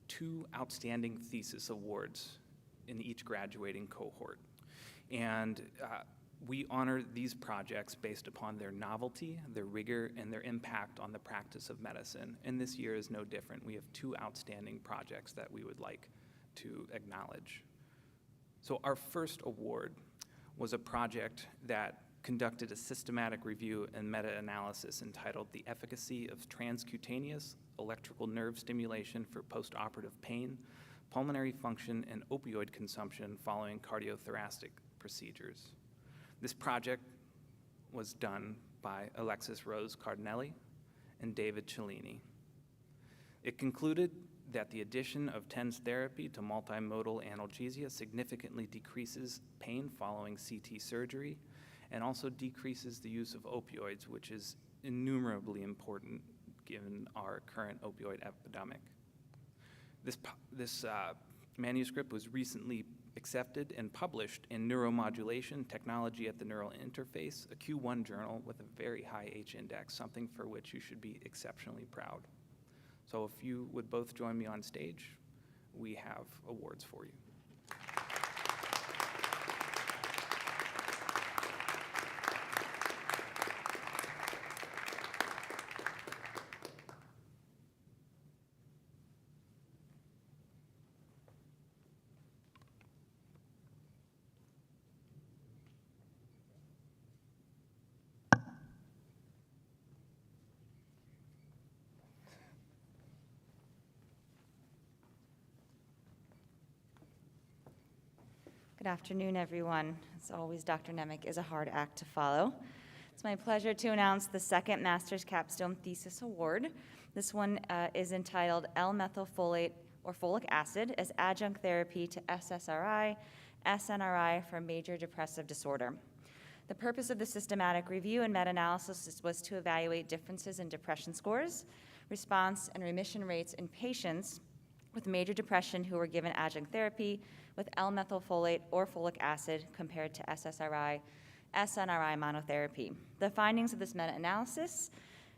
2 outstanding thesis awards in each graduating cohort. And we honor these projects based upon their novelty, their rigor, and their impact on the practice of medicine. And this year is no different. We have 2 outstanding projects that we would like to acknowledge. So our first award was a project that conducted a systematic review and meta-analysis entitled The Efficacy of Transcutaneous Electrical Nerve Stimulation for Postoperative Pain, Pulmonary Function, and Opioid Consumption Following Cardiothoracic Procedures. This project was done by Alexis Rose Cardinelli and David Cellini. It concluded that the addition of TENS therapy to multimodal analgesia significantly decreases pain following CT surgery and also decreases the use of opioids, which is innumerably important given our current opioid epidemic. This manuscript was recently accepted and published in Neuromodulation Technology at the Neural Interface, a Q1 journal with a very high H-index, something for which you should be exceptionally proud. So if you would both join me on stage, we have awards for you. Good afternoon, everyone. As always, Dr. Nemec is a hard act to follow. It's my pleasure to announce the second Master's Capstone Thesis Award. This one is entitled L-methylfolate or folic acid as adjunct therapy to SSRI, SNRI for major depressive disorder. The purpose of the systematic review and meta-analysis was to evaluate differences in depression scores, response, and remission rates in patients with major depression who were given adjunct therapy with L-methylfolate or folic acid compared to SSRI, SNRI monotherapy. The findings of this meta-analysis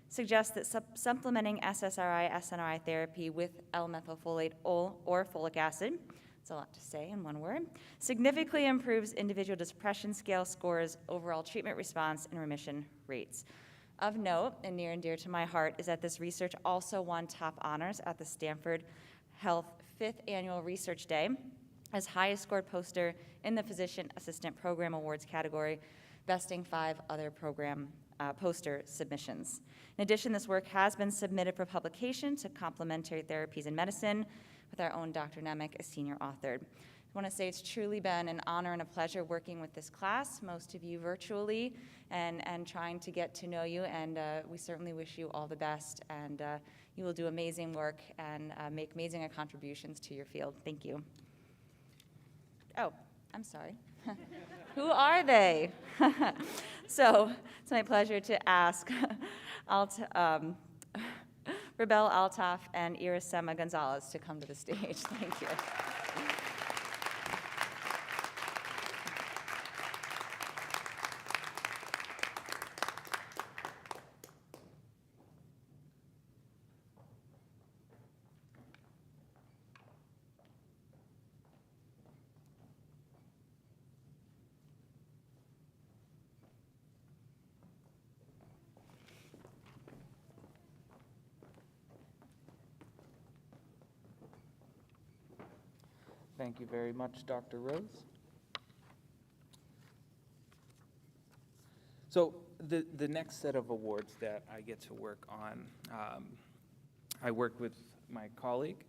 suggest that supplementing SSRI, SNRI therapy with L-methylfolate or folic acid, it's a lot to say in one word, significantly improves individual depression scale scores, overall treatment response, and remission rates. Of note, and near and dear to my heart, is that this research also won top honors at the Stanford Health 5th Annual Research Day as highest scored poster in the Physician Assistant Program Awards category, besting 5 other program poster submissions. In addition, this work has been submitted for publication to Complementary Therapies in Medicine with our own Dr. Nemec as senior author. I want to say it's truly been an honor and a pleasure working with this class, most of you virtually, and trying to get to know you, and we certainly wish you all the best, and you will do amazing work and make amazing contributions to your field. Thank you. Oh, I'm sorry. Who are they? So it's my pleasure to ask Rebel Altaf and Irisema Gonzalez to come to the stage. Thank you. Thank you very much, Dr. Rose. So the next set of awards that I get to work on, I work with my colleague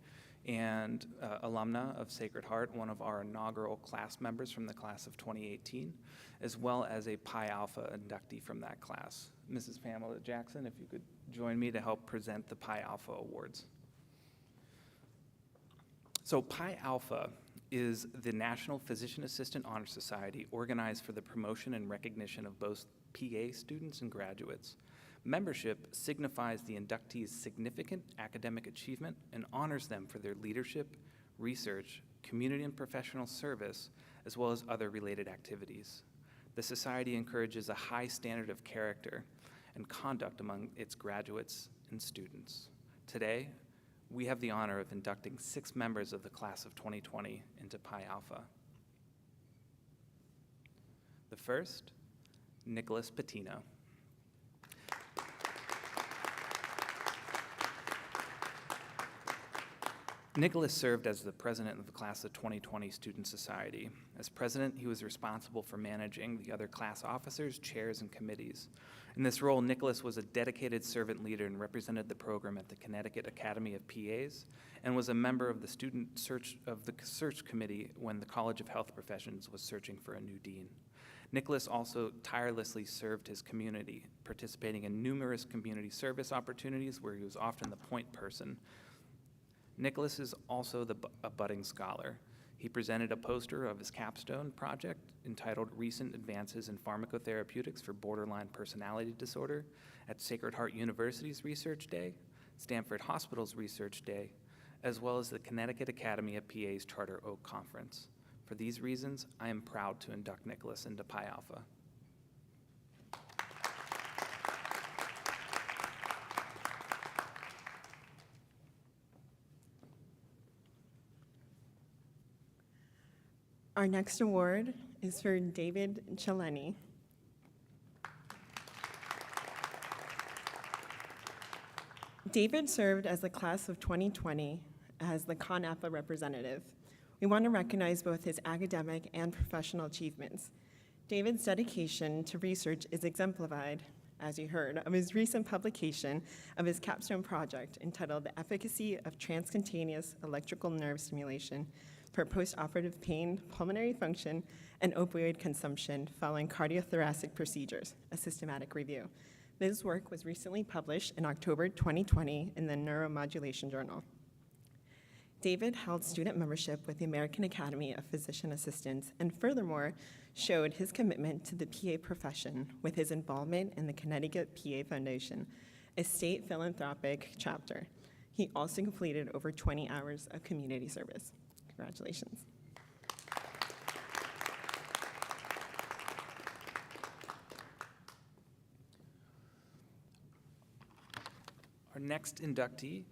and alumna of Sacred Heart, one of our inaugural class members from the class of 2018, as well as a Pi Alpha inductee from that class. Mrs. Pamela Jackson, if you could join me to help present the Pi Alpha Awards. So Pi Alpha is the National Physician Assistant Honor Society organized for the promotion and recognition of both PA students and graduates. Membership signifies the inductees' significant academic achievement and honors them for their leadership, research, community and professional service, as well as other related activities. The society encourages a high standard of character and conduct among its graduates and students. Today, we have the honor of inducting 6 members of the class of 2020 into Pi Alpha. The first, Nicholas Patino. Nicholas served as the president of the class of 2020 Student Society. As president, he was responsible for managing the other class officers, chairs, and committees. In this role, Nicholas was a dedicated servant leader and represented the program at the Connecticut Academy of PAs, and was a member of the search committee when the College of Health Professions was searching for a new dean. Nicholas also tirelessly served his community, participating in numerous community service opportunities where he was often the point person Nicholas is also a budding scholar. He presented a poster of his capstone project entitled Recent Advances in Pharmacotherapeutics for Borderline Personality Disorder at Sacred Heart University's Research Day, Stanford Hospital's Research Day, as well as the Connecticut Academy of PA's Charter Oak Conference. For these reasons, I am proud to induct Nicholas into Pi Alpha. Our next award is for David Cheleni. David served as the class of 2020 as the ConAPA representative. We want to recognize both his academic and professional achievements. David's dedication to research is exemplified, as you heard, of his recent publication of his capstone project entitled The Efficacy of Transcutaneous Electrical Nerve Stimulation for Postoperative Pain, Pulmonary Function, and Opioid Consumption Following Cardiothoracic Procedures, a systematic review. This work was recently published in October 2020 in the Neuromodulation Journal. David held student membership with the American Academy of Physician Assistants and furthermore showed his commitment to the PA profession with his involvement in the Connecticut PA Foundation, a state philanthropic chapter. He also completed over 20 hours of community service. Congratulations. Our next inductee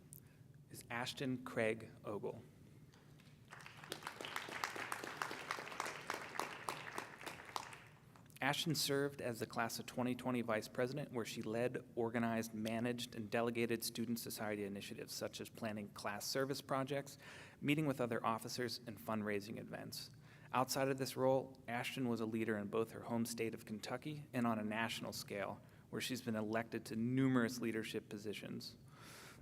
is Ashton Craig Ogle. Ashton served as the class of 2020 vice president, where she led, organized, managed, and delegated student society initiatives such as planning class service projects, meeting with other officers, and fundraising events. Outside of this role, Ashton was a leader in both her home state of Kentucky and on a national scale, where she's been elected to numerous leadership positions.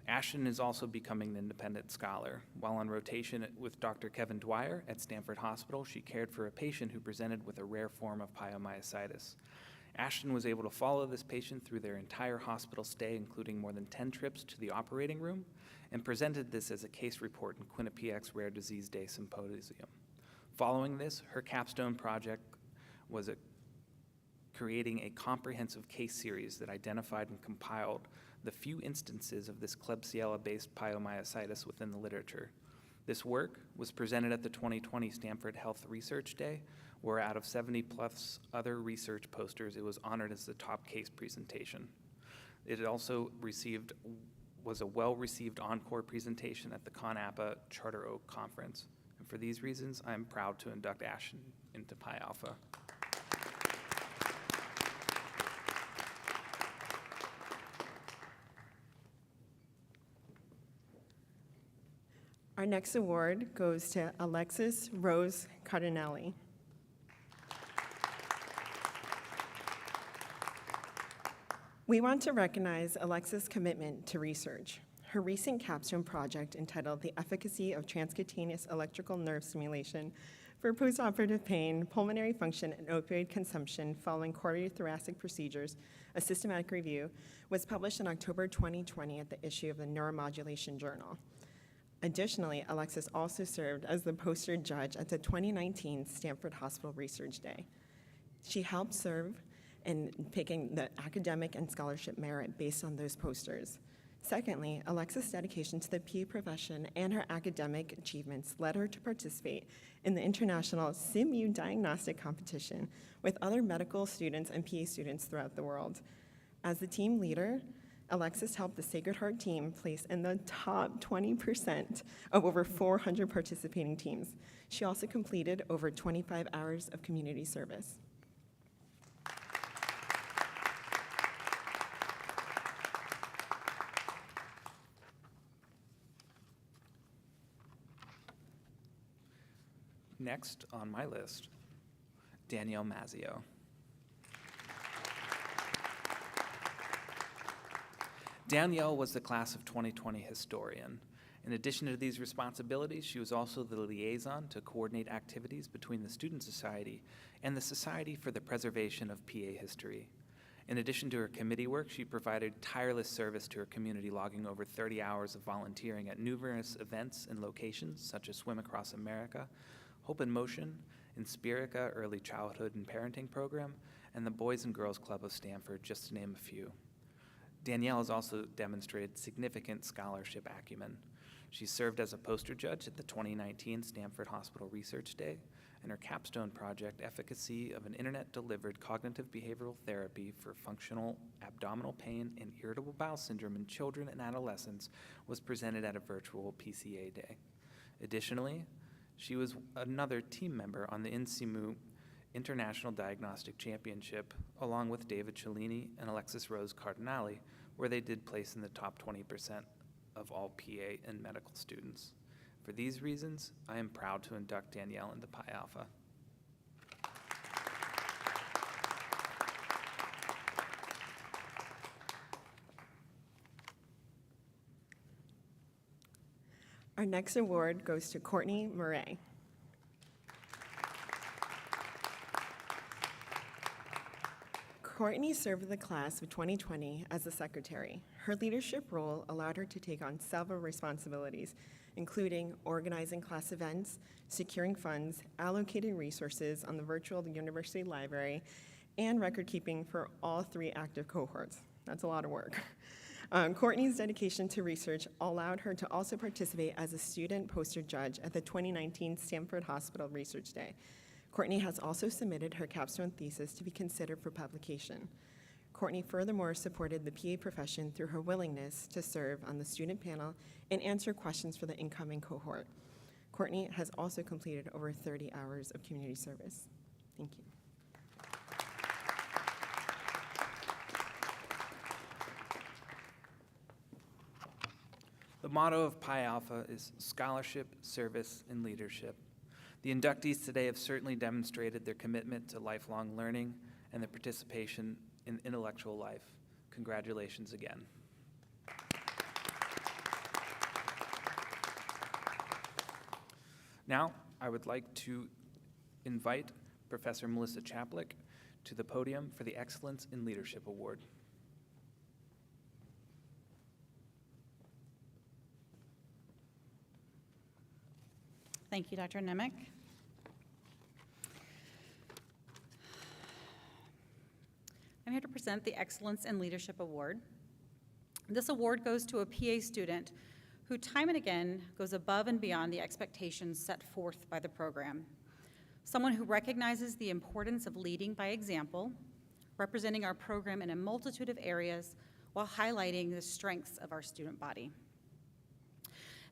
Ashton is also becoming an independent scholar. While on rotation with Dr. Kevin Dwyer at Stanford Hospital, she cared for a patient who presented with a rare form of pyomyositis. Ashton was able to follow this patient through their entire hospital stay, including more than 10 trips to the operating room, and presented this as a case report in Quinnipiac's Rare Disease Day Symposium. Following this, her capstone project was creating a comprehensive case series that identified and compiled the few instances of this Klebsiella-based pyomyositis within the literature. This work was presented at the 2020 Stanford Health Research Day, where out of 70+ other research posters, it was honored as the top case presentation. It also was a well-received encore presentation at the ConAPA Charter Oak Conference. And for these reasons, I am proud to induct Ashton into Pi Alpha. Our next award goes to Alexis Rose Cardinelli. We want to recognize Alexis' commitment to research. Her recent capstone project entitled The Efficacy of Transcutaneous Electrical Nerve Stimulation for Postoperative Pain, Pulmonary Function, and Opioid Consumption Following Cardiothoracic Procedures, a systematic review, was published in October 2020 at the issue of the Neuromodulation Journal. Additionally, Alexis also served as the poster judge at the 2019 Stanford Hospital Research Day. She helped serve in picking the academic and scholarship merit based on those posters. Secondly, Alexis' dedication to the PA profession and her academic achievements led her to participate in the International SIMU Diagnostic Competition with other medical students and PA students throughout the world. As the team leader, Alexis helped the Sacred Heart team place in the top 20% of over 400 participating teams. She also completed over 25 hours of community service. Next on my list, Danielle Mazzio. Danielle was the class of 2020 historian. In addition to these responsibilities, she was also the liaison to coordinate activities between the Student Society and the Society for the Preservation of PA History. In addition to her committee work, she provided tireless service to her community, logging over 30 hours of volunteering at numerous events and locations such as Swim Across America, Hope in Motion, Inspirica Early Childhood and Parenting Program, and the Boys and Girls Club of Stanford, just to name a few. Danielle has also demonstrated significant scholarship acumen. She served as a poster judge at the 2019 Stanford Hospital Research Day, and her capstone project, Efficacy of an Internet-Delivered Cognitive Behavioral Therapy for Functional Abdominal Pain and Irritable Bowel Syndrome in Children and Adolescents, was presented at a virtual PCA Day. Additionally, she was another team member on the INSIMU International Diagnostic Championship, along with David Cellini and Alexis Rose Cardinali, where they did place in the top 20% of all PA and medical students. For these reasons, I am proud to induct Danielle into Pi Alpha. Our next award goes to Courtney Murray. Courtney served the class of 2020 as a secretary. Her leadership role allowed her to take on several responsibilities, including organizing class events, securing funds, allocating resources on the virtual university library, and record keeping for all 3 active cohorts. That's a lot of work. Courtney's dedication to research allowed her to also participate as a student poster judge at the 2019 Stanford Hospital Research Day. Courtney has also submitted her capstone thesis to be considered for publication. Courtney furthermore supported the PA profession through her willingness to serve on the student panel and answer questions for the incoming cohort. Courtney has also completed over 30 hours of community service. Thank you. The motto of Pi Alpha is scholarship, service, and leadership. The inductees today have certainly demonstrated their commitment to lifelong learning and their participation in intellectual life. Congratulations again. Now, I would like to invite Professor Melissa Chaplick to the podium for the Excellence in Leadership Award. Thank you, Dr. Nemec. I'm here to present the Excellence in Leadership Award. This award goes to a PA student who time and again goes above and beyond the expectations set forth by the program. Someone who recognizes the importance of leading by example, representing our program in a multitude of areas while highlighting the strengths of our student body.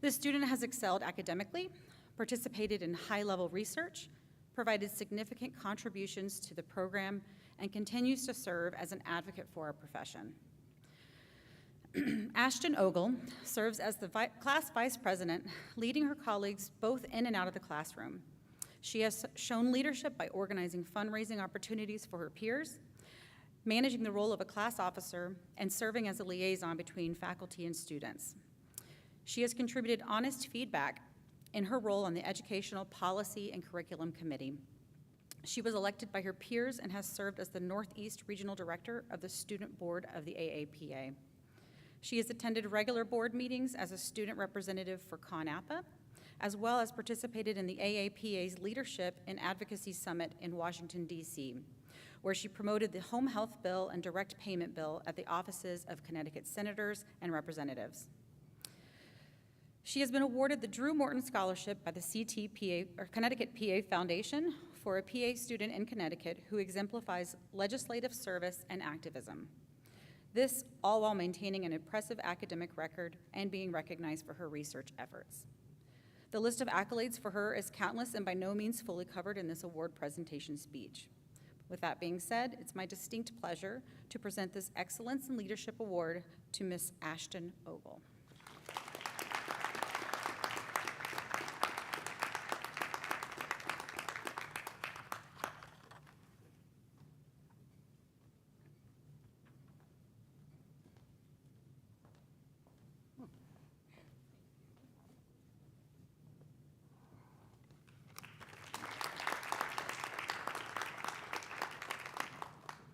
This student has excelled academically, participated in high-level research, provided significant contributions to the program, and continues to serve as an advocate for our profession. Ashton Ogle serves as the class vice president, leading her colleagues both in and out of the classroom. She has shown leadership by organizing fundraising opportunities for her peers, managing the role of a class officer, and serving as a liaison between faculty and students. She has contributed honest feedback in her role on the Educational Policy and Curriculum Committee. She was elected by her peers and has served as the Northeast Regional Director of the Student Board of the AAPA. She has attended regular board meetings as a student representative for CONAPA, as well as participated in the AAPA's Leadership and Advocacy Summit in Washington, D.C., where she promoted the Home Health Bill and Direct Payment Bill at the offices of Connecticut senators and representatives. She has been awarded the Drew Morton Scholarship by the Connecticut PA Foundation for a PA student in Connecticut who exemplifies legislative service and activism. This all while maintaining an impressive academic record and being recognized for her research efforts. The list of accolades for her is countless and by no means fully covered in this award presentation speech. With that being said, it's my distinct pleasure to present this Excellence in Leadership Award to Ms. Ashton Ogle.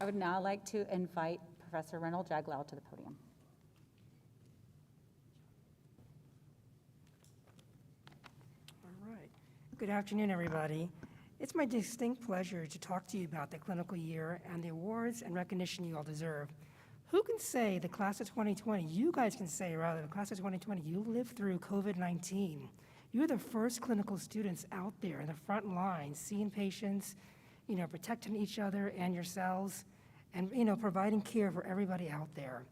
I would now like to invite Professor Reynolds Jaglow to the podium. All right. Good afternoon, everybody. It's my distinct pleasure to talk to you about the clinical year and the awards and recognition you all deserve. Who can say the class of 2020, you guys can say rather, the class of 2020, you lived through COVID-19. You're the first clinical students out there in the front line, seeing patients, protecting each other and yourselves, and, providing care for everybody out there.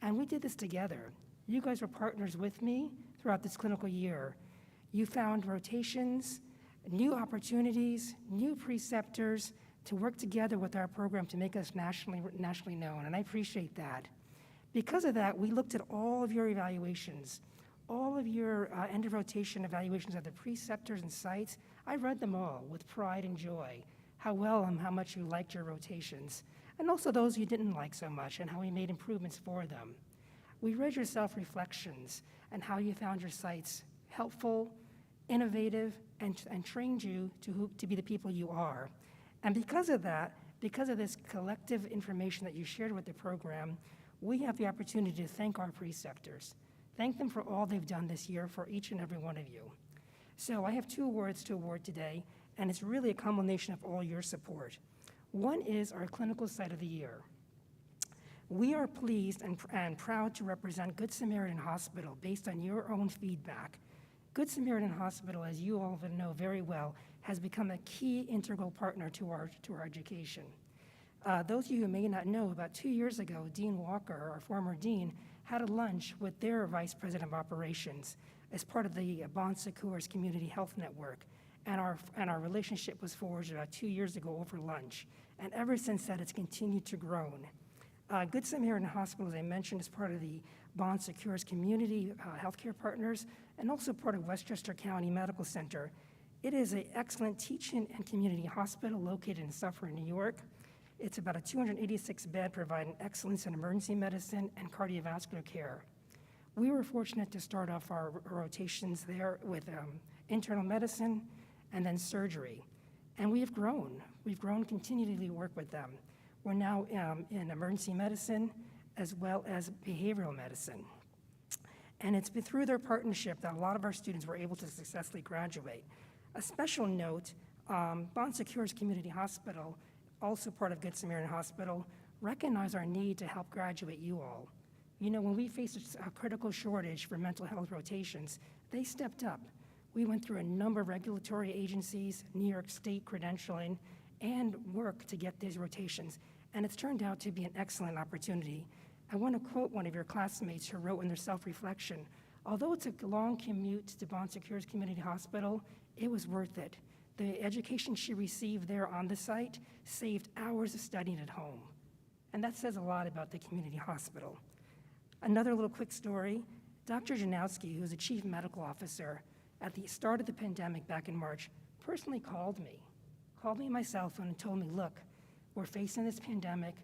And we did this together. You guys were partners with me throughout this clinical year. You found rotations, new opportunities, new preceptors to work together with our program to make us nationally known, and I appreciate that. Because of that, we looked at all of your evaluations, all of your end of rotation evaluations of the preceptors and sites. I read them all with pride and joy, how well and how much you liked your rotations, and also those you didn't like so much and how we made improvements for them. We read your self-reflections and how you found your sites helpful, innovative, and trained you to be the people you are. And because of that, because of this collective information that you shared with the program, we have the opportunity to thank our preceptors. Thank them for all they've done this year for each and every one of you. So I have 2 awards to award today, and it's really a culmination of all your support. One is our Clinical Site of the Year. We are pleased and proud to represent Good Samaritan Hospital based on your own feedback. Good Samaritan Hospital, as you all know very well, has become a key integral partner to our education. Those of you who may not know, about 2 years ago, Dean Walker, our former dean, had a lunch with their vice president of operations as part of the Bon Secours Community Health Network, and our relationship was forged about 2 years ago over lunch. And ever since that, it's continued to grow. Good Samaritan Hospital, as I mentioned, is part of the Bon Secours Community Healthcare Partners and also part of Westchester County Medical Center. It is an excellent teaching and community hospital located in Suffern, New York. It's about a 286-bed, providing excellence in emergency medicine and cardiovascular care. We were fortunate to start off our rotations there with internal medicine and then surgery. And we have grown. We've grown continually to work with them. We're now in emergency medicine as well as behavioral medicine. And it's been through their partnership that a lot of our students were able to successfully graduate. A special note, Bon Secours Community Hospital, also part of Good Samaritan Hospital, recognize our need to help graduate you all. When we faced a critical shortage for mental health rotations, they stepped up. We went through a number of regulatory agencies, New York State credentialing, and work to get these rotations, and it's turned out to be an excellent opportunity. I want to quote one of your classmates who wrote in their self-reflection, although it's a long commute to Bon Secours Community Hospital, it was worth it. The education she received there on the site saved hours of studying at home. And that says a lot about the community hospital. Another little quick story, Dr. Janowski, who's the chief medical officer, at the start of the pandemic back in March, personally called me on my cell phone and told me, look, we're facing this pandemic,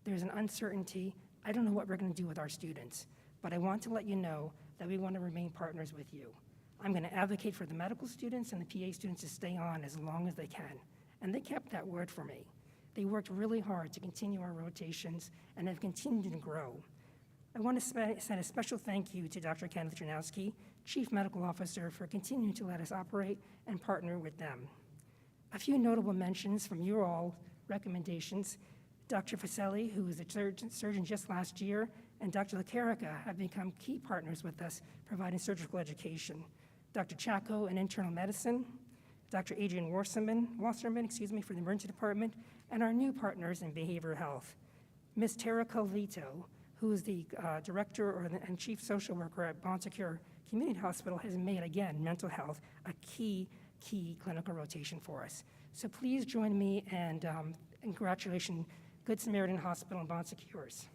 there's an uncertainty, I don't know what we're gonna do with our students, but I want to let you know that we want to remain partners with you. I'm gonna advocate for the medical students and the PA students to stay on as long as they can. And they kept that word for me. They worked really hard to continue our rotations and have continued to grow. I want to send a special thank you to Dr. Kenneth Janowski, Chief Medical Officer, for continuing to let us operate and partner with them. A few notable mentions from your all recommendations. Dr. Faselli, who was a surgeon just last year, and Dr. LaCarica have become key partners with us, providing surgical education. Dr. Chaco in internal medicine, Dr. Adrian Wasserman, for the emergency department, and our new partners in behavioral health. Ms. Tara Calvito, who is the director and chief social worker at Bon Secours Community Hospital, has made, again, mental health a key clinical rotation for us. So please join me and congratulations, Good Samaritan Hospital and Bon Secours.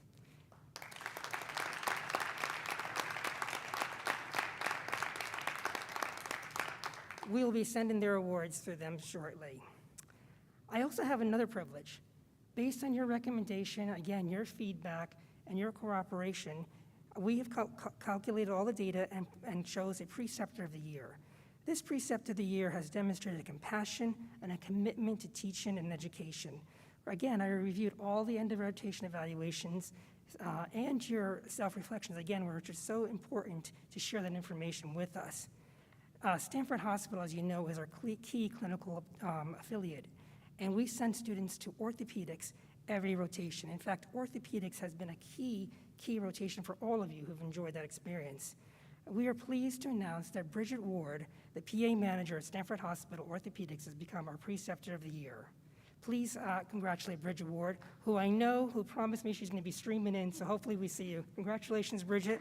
We will be sending their awards to them shortly. I also have another privilege. Based on your recommendation, again, your feedback and your cooperation, we have calculated all the data and chose a preceptor of the year. This preceptor of the year has demonstrated a compassion and a commitment to teaching and education. Again, I reviewed all the end of rotation evaluations and your self-reflections, again, which are so important to share that information with us. Stanford Hospital, as you know, is our key clinical affiliate, and we send students to orthopedics every rotation. In fact, orthopedics has been a key rotation for all of you who've enjoyed that experience. We are pleased to announce that Bridget Ward, the PA manager at Stanford Hospital Orthopedics, has become our preceptor of the year. Please congratulate Bridget Ward, who promised me she's going to be streaming in, so hopefully we see you. Congratulations, Bridget.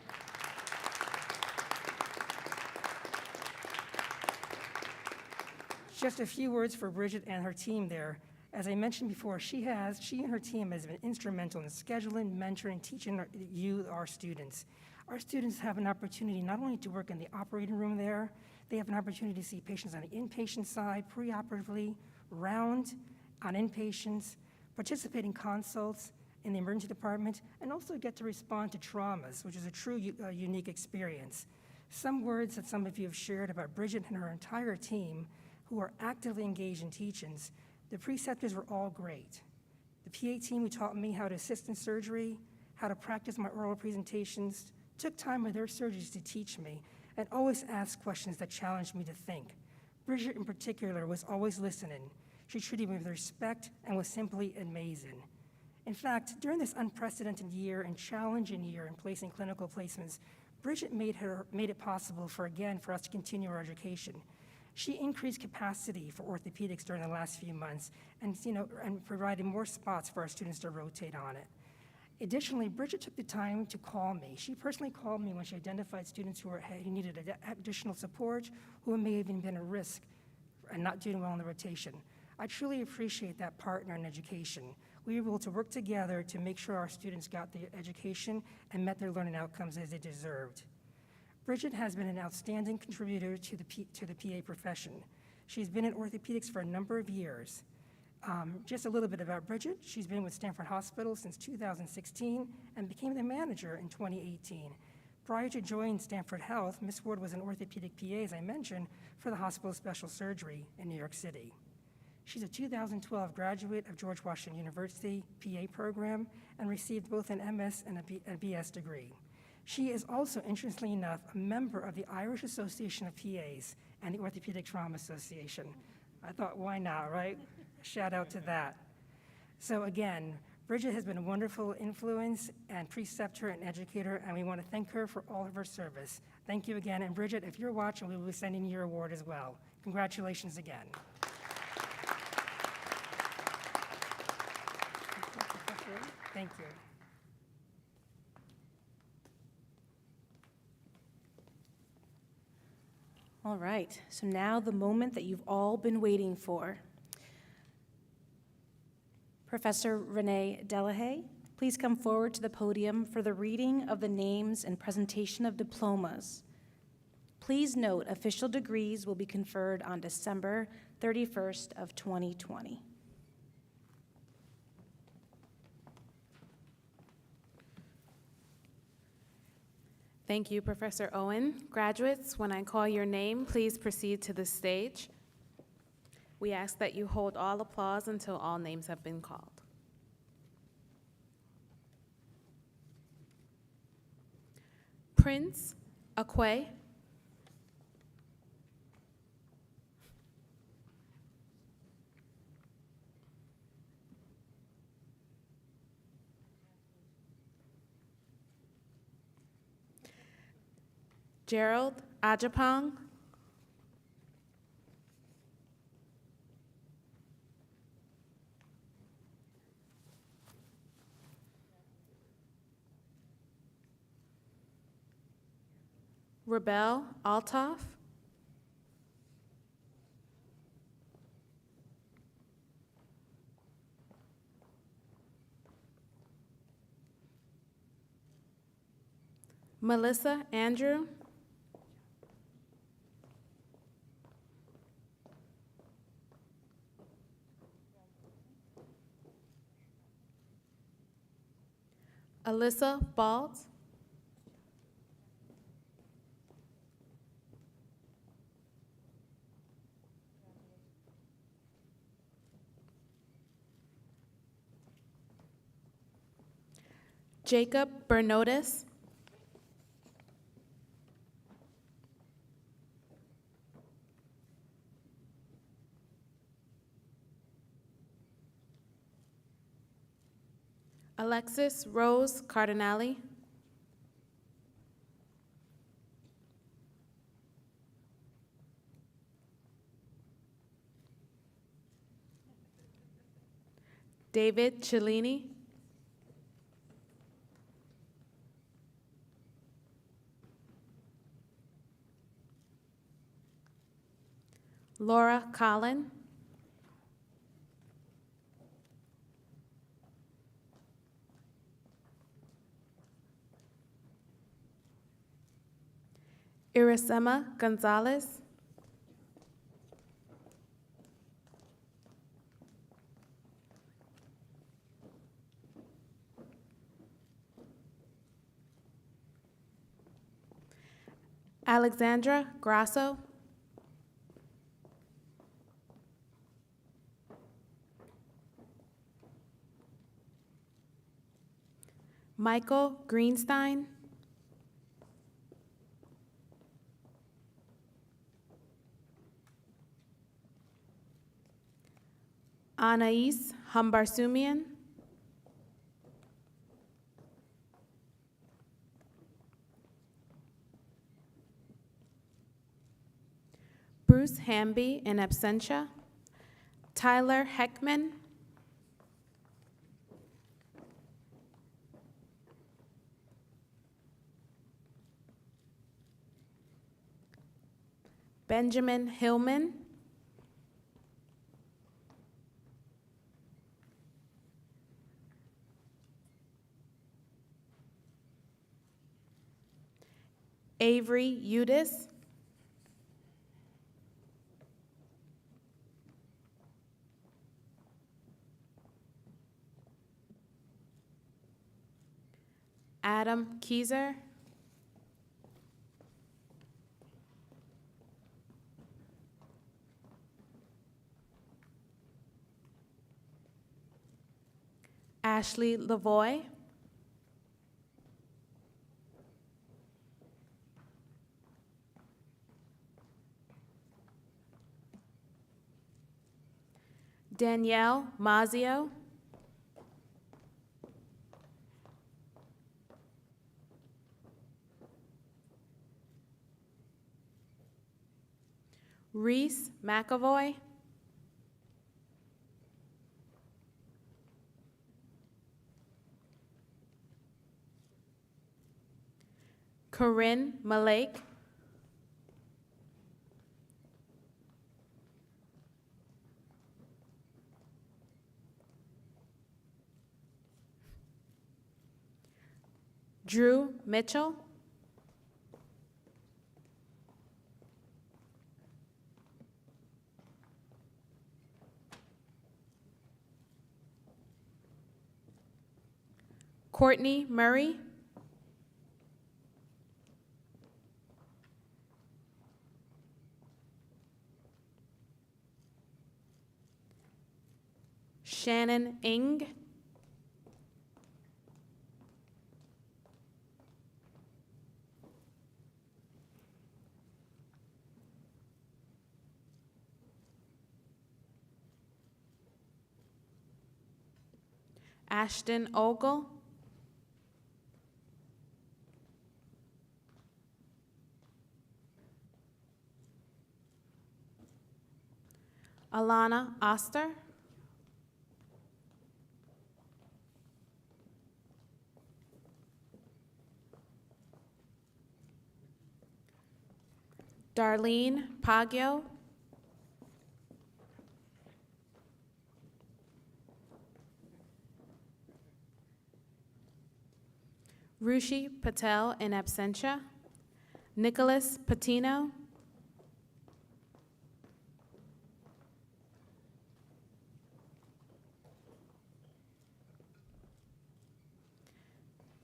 Just a few words for Bridget and her team there. As I mentioned before, she and her team has been instrumental in scheduling, mentoring, teaching you, our students. Our students have an opportunity not only to work in the operating room there, they have an opportunity to see patients on the inpatient side, preoperatively, round on inpatients, participate in consults in the emergency department, and also get to respond to traumas, which is a true unique experience. Some words that some of you have shared about Bridget and her entire team who are actively engaged in teachings. The preceptors were all great. The PA team who taught me how to assist in surgery, how to practice my oral presentations, took time with their surgeries to teach me, and always asked questions that challenged me to think. Bridget, in particular, was always listening. She treated me with respect and was simply amazing. In fact, during this unprecedented year and challenging year in placing clinical placements, Bridget made it possible for us to continue our education. She increased capacity for orthopedics during the last few months and provided more spots for our students to rotate on it. Additionally, Bridget took the time to call me. She personally called me when she identified students who needed additional support, who may have even been at risk and not doing well in the rotation. I truly appreciate that partner in education. We were able to work together to make sure our students got the education and met their learning outcomes as they deserved. Bridget has been an outstanding contributor to the PA profession. She's been in orthopedics for a number of years. Just a little bit about Bridget. She's been with Stanford Hospital since 2016 and became the manager in 2018. Prior to joining Stanford Health, Ms. Ward was an orthopedic PA, as I mentioned, for the Hospital of Special Surgery in New York City. She's a 2012 graduate of George Washington University PA program and received both an MS and a BS degree. She is also, interestingly enough, a member of the Irish Association of PAs and the Orthopedic Trauma Association. I thought, why not, right? Shout out to that. So again, Bridget has been a wonderful influence and preceptor and educator, and we want to thank her for all of her service. Thank you again, and Bridget, if you're watching, we will be sending you your award as well. Congratulations again. Thank you. All right, so now the moment that you've all been waiting for. Professor Renee Delahaye, please come forward to the podium for the reading of the names and presentation of diplomas. Please note, official degrees will be conferred on December 31st of 2020. Thank you, Professor Owen. Graduates, when I call your name, please proceed to the stage. We ask that you hold all applause until all names have been called. Prince Akwe. Gerald Ajapong. Rebel Altoff. Melissa Andrew. Alyssa Balt. Jacob Bernotis. Alexis Rose Cardinale. David Cellini. Laura Collin. Irasema Gonzalez. Alexandra Grasso. Michael Greenstein. Anais Humbarsumian. Bruce Hamby in absentia. Tyler Heckman. Benjamin Hillman. Avery Udis. Adam Keyser. Ashley Lavoy. Danielle Mazio. Reese McAvoy. Corinne Malake. Drew Mitchell. Courtney Murray. Shannon Ing. Ashton Ogle. Alana Oster. Darlene Paggio. Rushi Patel in absentia. Nicholas Patino.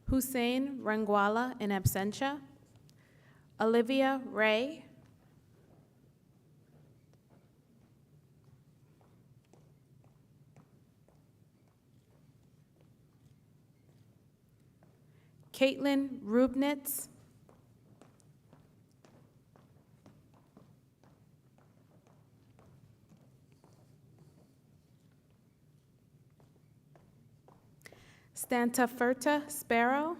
Hussein Rangwala in absentia. Olivia Ray. Caitlin Rubnitz. Stantaferta Sparrow.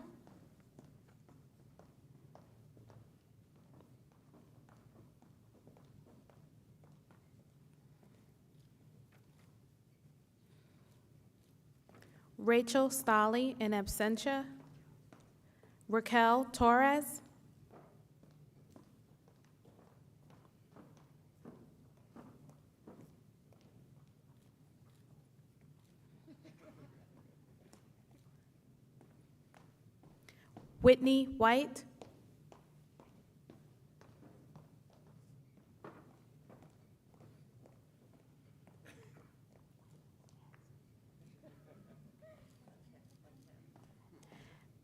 Rachel Stolley in absentia. Raquel Torres. Whitney White.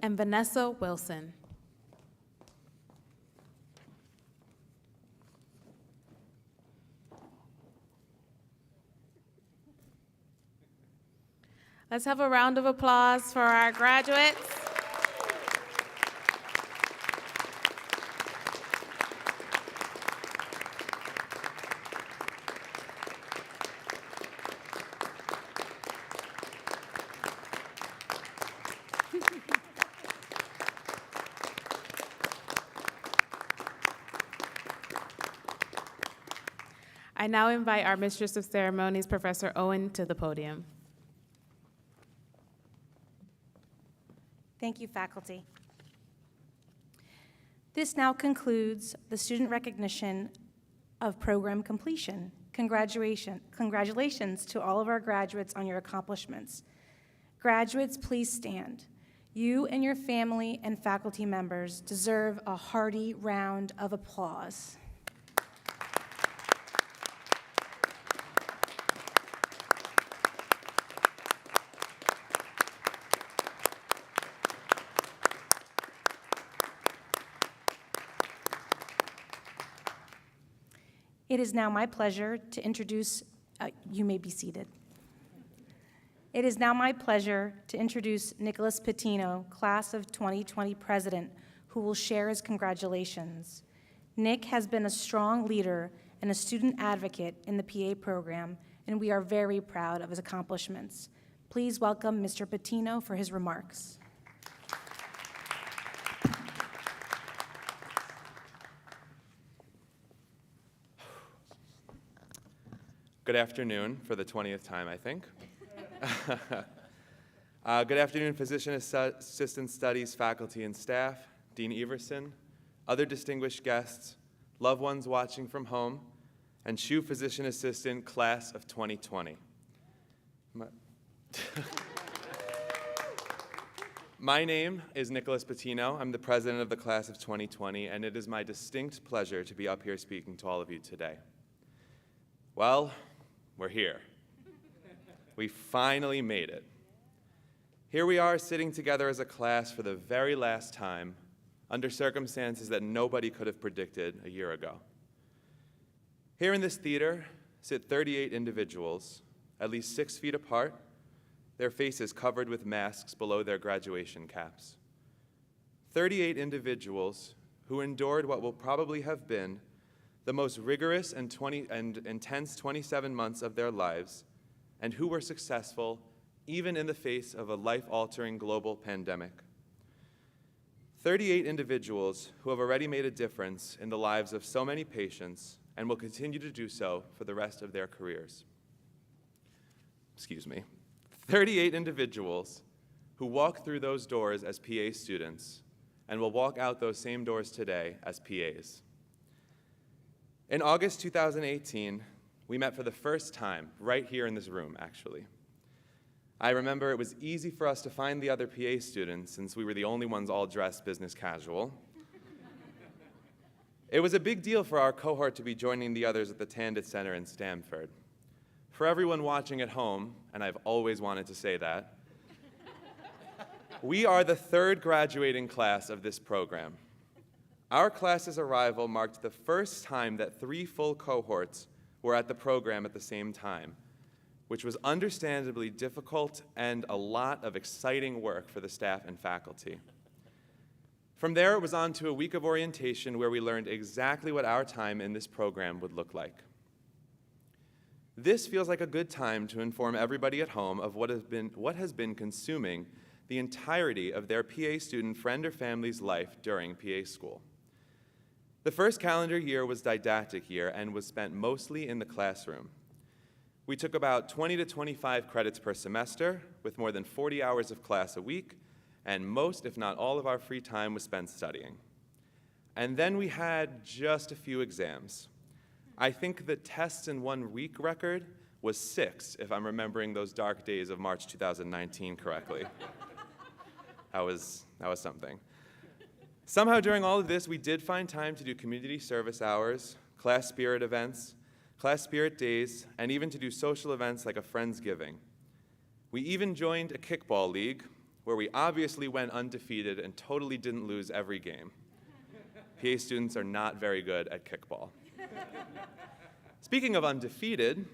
And Vanessa Wilson. Let's have a round of applause for our graduates. I now invite our Mistress of Ceremonies, Professor Owen, to the podium. Thank you, faculty. This now concludes the student recognition of program completion. Congratulations to all of our graduates on your accomplishments. Graduates, please stand. You and your family and faculty members deserve a hearty round of applause. It is now my pleasure to introduce, you may be seated. It is now my pleasure to introduce Nicholas Patino, Class of 2020 President, who will share his congratulations. Nick has been a strong leader and a student advocate in the PA program, and we are very proud of his accomplishments. Please welcome Mr. Patino for his remarks. Good afternoon for the 20th time, I think. Good afternoon, Physician Assistant Studies faculty and staff, Dean Everson, other distinguished guests, loved ones watching from home, and SHU Physician Assistant Class of 2020. My name is Nicholas Patino. I'm the president of the Class of 2020, and it is my distinct pleasure to be up here speaking to all of you today. Well, we're here. We finally made it. Here we are sitting together as a class for the very last time under circumstances that nobody could have predicted a year ago. Here in this theater sit 38 individuals, at least 6 feet apart, their faces covered with masks below their graduation caps. 38 individuals who endured what will probably have been the most rigorous and intense 27 months of their lives, and who were successful even in the face of a life-altering global pandemic. 38 individuals who have already made a difference in the lives of so many patients and will continue to do so for the rest of their careers. 38 individuals who walk through those doors as PA students and will walk out those same doors today as PAs. In August 2018, we met for the first time, right here in this room, actually. I remember it was easy for us to find the other PA students since we were the only ones all dressed business casual. It was a big deal for our cohort to be joining the others at the Tandit Center in Stamford. For everyone watching at home, and I've always wanted to say that, we are the 3rd graduating class of this program. Our class's arrival marked the first time that 3 full cohorts were at the program at the same time, which was understandably difficult and a lot of exciting work for the staff and faculty. From there, it was on to a week of orientation where we learned exactly what our time in this program would look like. This feels like a good time to inform everybody at home of what has been consuming the entirety of their PA student friend or family's life during PA school. The first calendar year was didactic year and was spent mostly in the classroom. We took about 20 to 25 credits per semester, with more than 40 hours of class a week, and most, if not all, of our free time was spent studying. And then we had just a few exams. I think the tests in 1 week record was 6, if I'm remembering those dark days of March 2019 correctly. That was something. Somehow during all of this, we did find time to do community service hours, class spirit events, class spirit days, and even to do social events like a Friendsgiving. We even joined a kickball league, where we obviously went undefeated and totally didn't lose every game. PA students are not very good at kickball. Speaking of undefeated,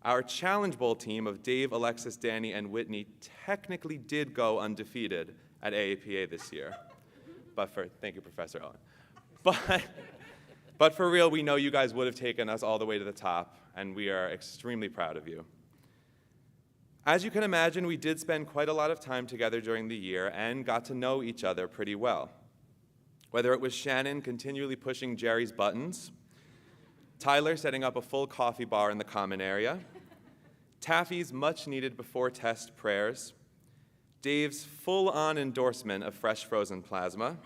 our Challenge Bowl team of Dave, Alexis, Danny, and Whitney technically did go undefeated at AAPA this year. Thank you, Professor Owen. But for real, we know you guys would have taken us all the way to the top, and we are extremely proud of you. As you can imagine, we did spend quite a lot of time together during the year and got to know each other pretty well. Whether it was Shannon continually pushing Jerry's buttons, Tyler setting up a full coffee bar in the common area, Taffy's much-needed before-test prayers, Dave's full-on endorsement of fresh frozen plasma,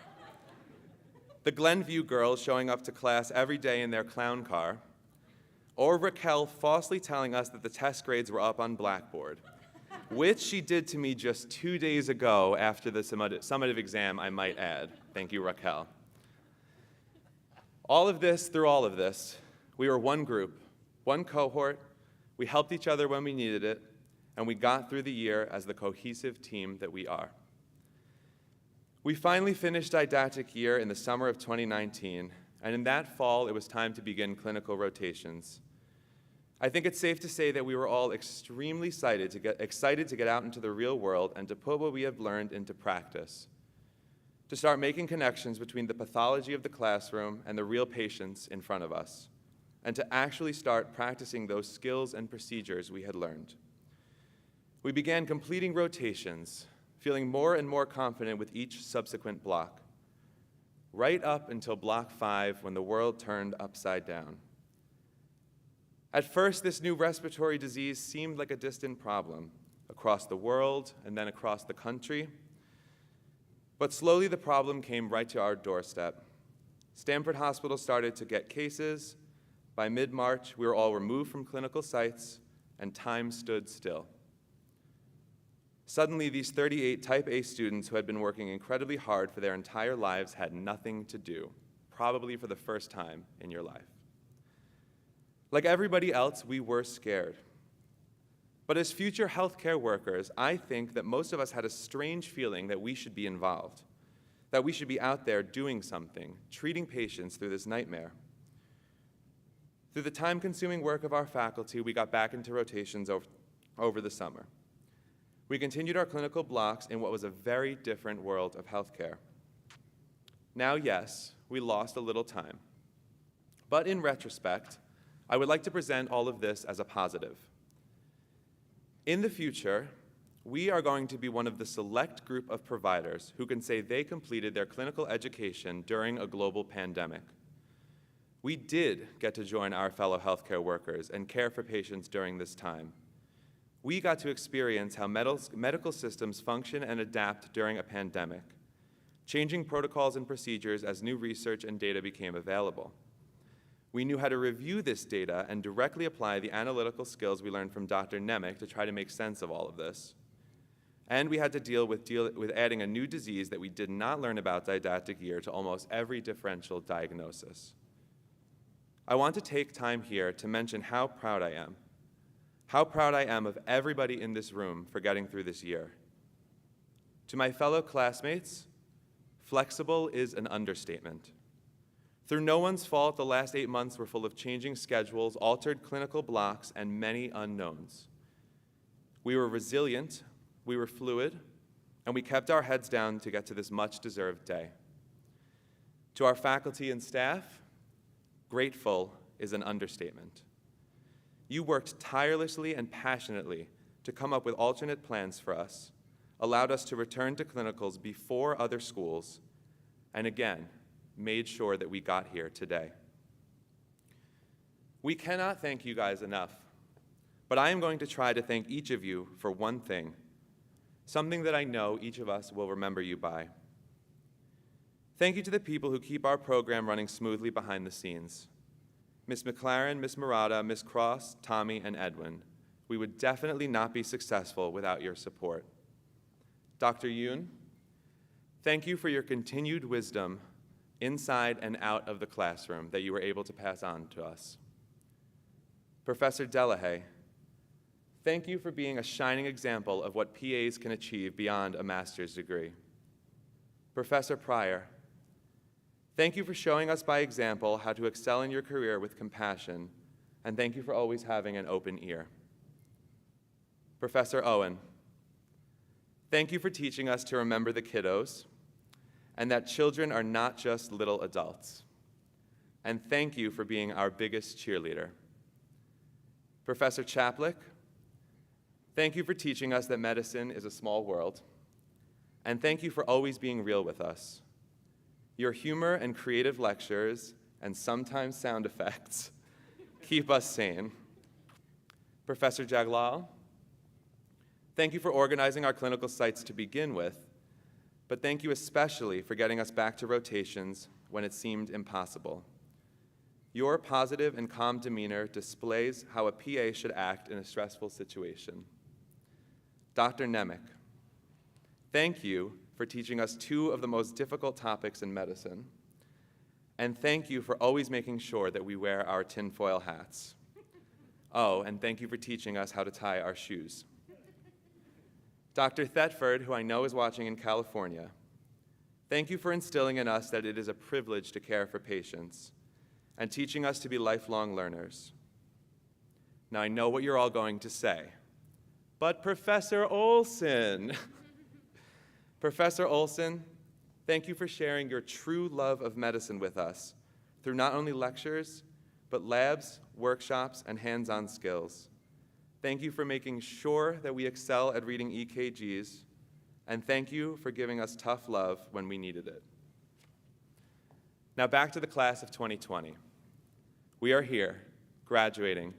the Glenview girls showing up to class every day in their clown car, or Raquel falsely telling us that the test grades were up on Blackboard, which she did to me just 2 days ago after the summative exam, I might add. Thank you, Raquel. Through all of this, we were one group, one cohort. We helped each other when we needed it, and we got through the year as the cohesive team that we are. We finally finished didactic year in the summer of 2019, and in that fall, it was time to begin clinical rotations. I think it's safe to say that we were all extremely excited to get out into the real world and to put what we have learned into practice, to start making connections between the pathology of the classroom and the real patients in front of us, and to actually start practicing those skills and procedures we had learned. We began completing rotations, feeling more and more confident with each subsequent block, right up until block 5 when the world turned upside down. At first, this new respiratory disease seemed like a distant problem across the world and then across the country. But slowly the problem came right to our doorstep. Stanford Hospital started to get cases. By mid-March, we were all removed from clinical sites, and time stood still. Suddenly, these 38 Type A students who had been working incredibly hard for their entire lives had nothing to do, probably for the first time in your life. Like everybody else, we were scared. But as future healthcare workers, I think that most of us had a strange feeling that we should be involved, that we should be out there doing something, treating patients through this nightmare. Through the time-consuming work of our faculty, we got back into rotations over the summer. We continued our clinical blocks in what was a very different world of healthcare. Now, yes, we lost a little time. But in retrospect, I would like to present all of this as a positive. In the future, we are going to be one of the select group of providers who can say they completed their clinical education during a global pandemic. We did get to join our fellow healthcare workers and care for patients during this time. We got to experience how medical systems function and adapt during a pandemic, changing protocols and procedures as new research and data became available. We knew how to review this data and directly apply the analytical skills we learned from Dr. Nemec to try to make sense of all of this. And we had to deal with adding a new disease that we did not learn about didactic year to almost every differential diagnosis. I want to take time here to mention how proud I am of everybody in this room for getting through this year. To my fellow classmates, flexible is an understatement. Through no one's fault, the last 8 months were full of changing schedules, altered clinical blocks, and many unknowns. We were resilient, we were fluid, and we kept our heads down to get to this much-deserved day. To our faculty and staff, grateful is an understatement. You worked tirelessly and passionately to come up with alternate plans for us, allowed us to return to clinicals before other schools, and again, made sure that we got here today. We cannot thank you guys enough, but I am going to try to thank each of you for one thing, something that I know each of us will remember you by. Thank you to the people who keep our program running smoothly behind the scenes. Ms. McLaren, Ms. Murata, Ms. Cross, Tommy, and Edwin. We would definitely not be successful without your support. Dr. Yoon, thank you for your continued wisdom inside and out of the classroom that you were able to pass on to us. Professor Delahaye, thank you for being a shining example of what PAs can achieve beyond a master's degree. Professor Pryor, thank you for showing us by example how to excel in your career with compassion, and thank you for always having an open ear. Professor Owen, thank you for teaching us to remember the kiddos, and that children are not just little adults. And thank you for being our biggest cheerleader. Professor Chaplick, thank you for teaching us that medicine is a small world, and thank you for always being real with us. Your humor and creative lectures, and sometimes sound effects, keep us sane. Professor Jaglal, thank you for organizing our clinical sites to begin with, but thank you especially for getting us back to rotations when it seemed impossible. Your positive and calm demeanor displays how a PA should act in a stressful situation. Dr. Nemec, thank you for teaching us two of the most difficult topics in medicine. And thank you for always making sure that we wear our tinfoil hats. Oh, and thank you for teaching us how to tie our shoes. Dr. Thetford, who I know is watching in California, thank you for instilling in us that it is a privilege to care for patients and teaching us to be lifelong learners. Now, I know what you're all going to say, but Professor Olson, Professor Olson, thank you for sharing your true love of medicine with us through not only lectures, but labs, workshops, and hands-on skills. Thank you for making sure that we excel at reading EKGs, and thank you for giving us tough love when we needed it. Now back to the class of 2020. We are here, graduating,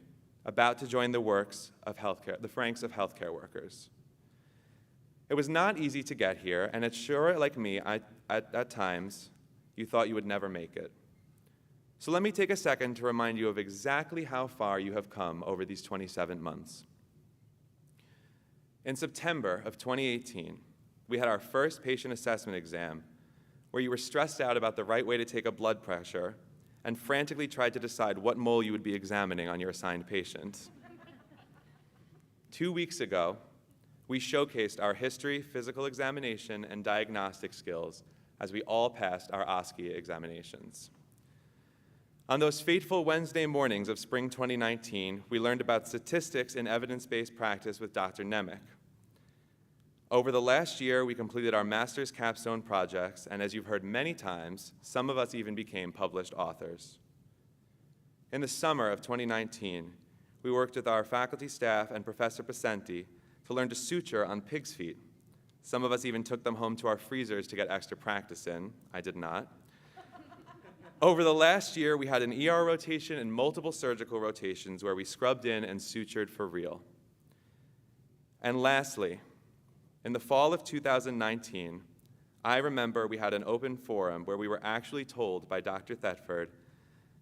about to join the ranks of healthcare workers. It was not easy to get here, and it's sure, like me, at times, you thought you would never make it. So let me take a second to remind you of exactly how far you have come over these 27 months. In September of 2018, we had our first patient assessment exam where you were stressed out about the right way to take a blood pressure and frantically tried to decide what mole you would be examining on your assigned patient. 2 weeks ago, we showcased our history, physical examination, and diagnostic skills as we all passed our OSCE examinations. On those fateful Wednesday mornings of spring 2019, we learned about statistics in evidence-based practice with Dr. Nemec. Over the last year, we completed our master's capstone projects, and as you've heard many times, some of us even became published authors. In the summer of 2019, we worked with our faculty staff and Professor Pacenti to learn to suture on pig's feet. Some of us even took them home to our freezers to get extra practice in. I did not. Over the last year, we had an ER rotation and multiple surgical rotations where we scrubbed in and sutured for real. And lastly, in the fall of 2019, I remember we had an open forum where we were actually told by Dr. Thetford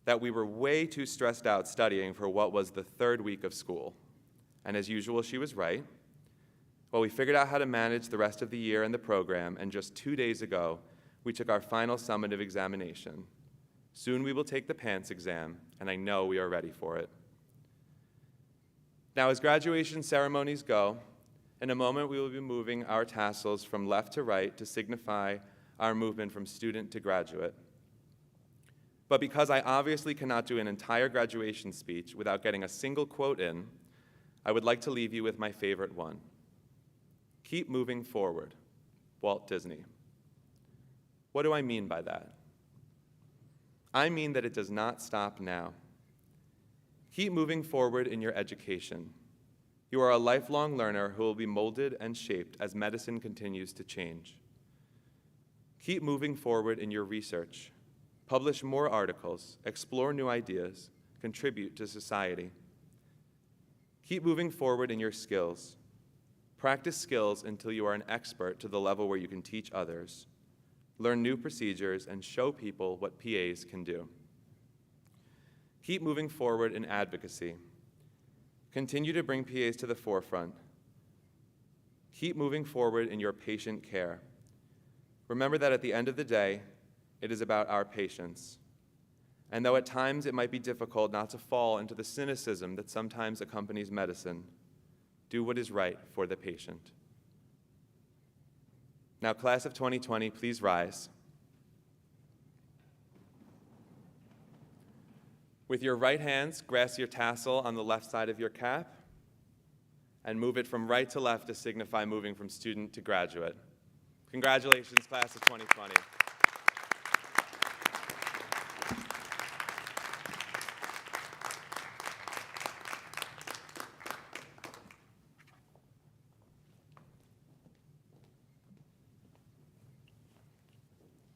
that we were way too stressed out studying for what was the third week of school. And as usual, she was right. Well, we figured out how to manage the rest of the year and the program, and just 2 days ago, we took our final summative examination. Soon we will take the PANCE exam, and I know we are ready for it. Now, as graduation ceremonies go, in a moment we will be moving our tassels from left to right to signify our movement from student to graduate. But because I obviously cannot do an entire graduation speech without getting a single quote in, I would like to leave you with my favorite one. Keep moving forward, Walt Disney. What do I mean by that? I mean that it does not stop now. Keep moving forward in your education. You are a lifelong learner who will be molded and shaped as medicine continues to change. Keep moving forward in your research. Publish more articles, explore new ideas, contribute to society. Keep moving forward in your skills. Practice skills until you are an expert to the level where you can teach others. Learn new procedures and show people what PAs can do. Keep moving forward in advocacy. Continue to bring PAs to the forefront. Keep moving forward in your patient care. Remember that at the end of the day, it is about our patients. And though at times it might be difficult not to fall into the cynicism that sometimes accompanies medicine, do what is right for the patient. Now, class of 2020, please rise. With your right hands, grasp your tassel on the left side of your cap and move it from right to left to signify moving from student to graduate. Congratulations, class of 2020.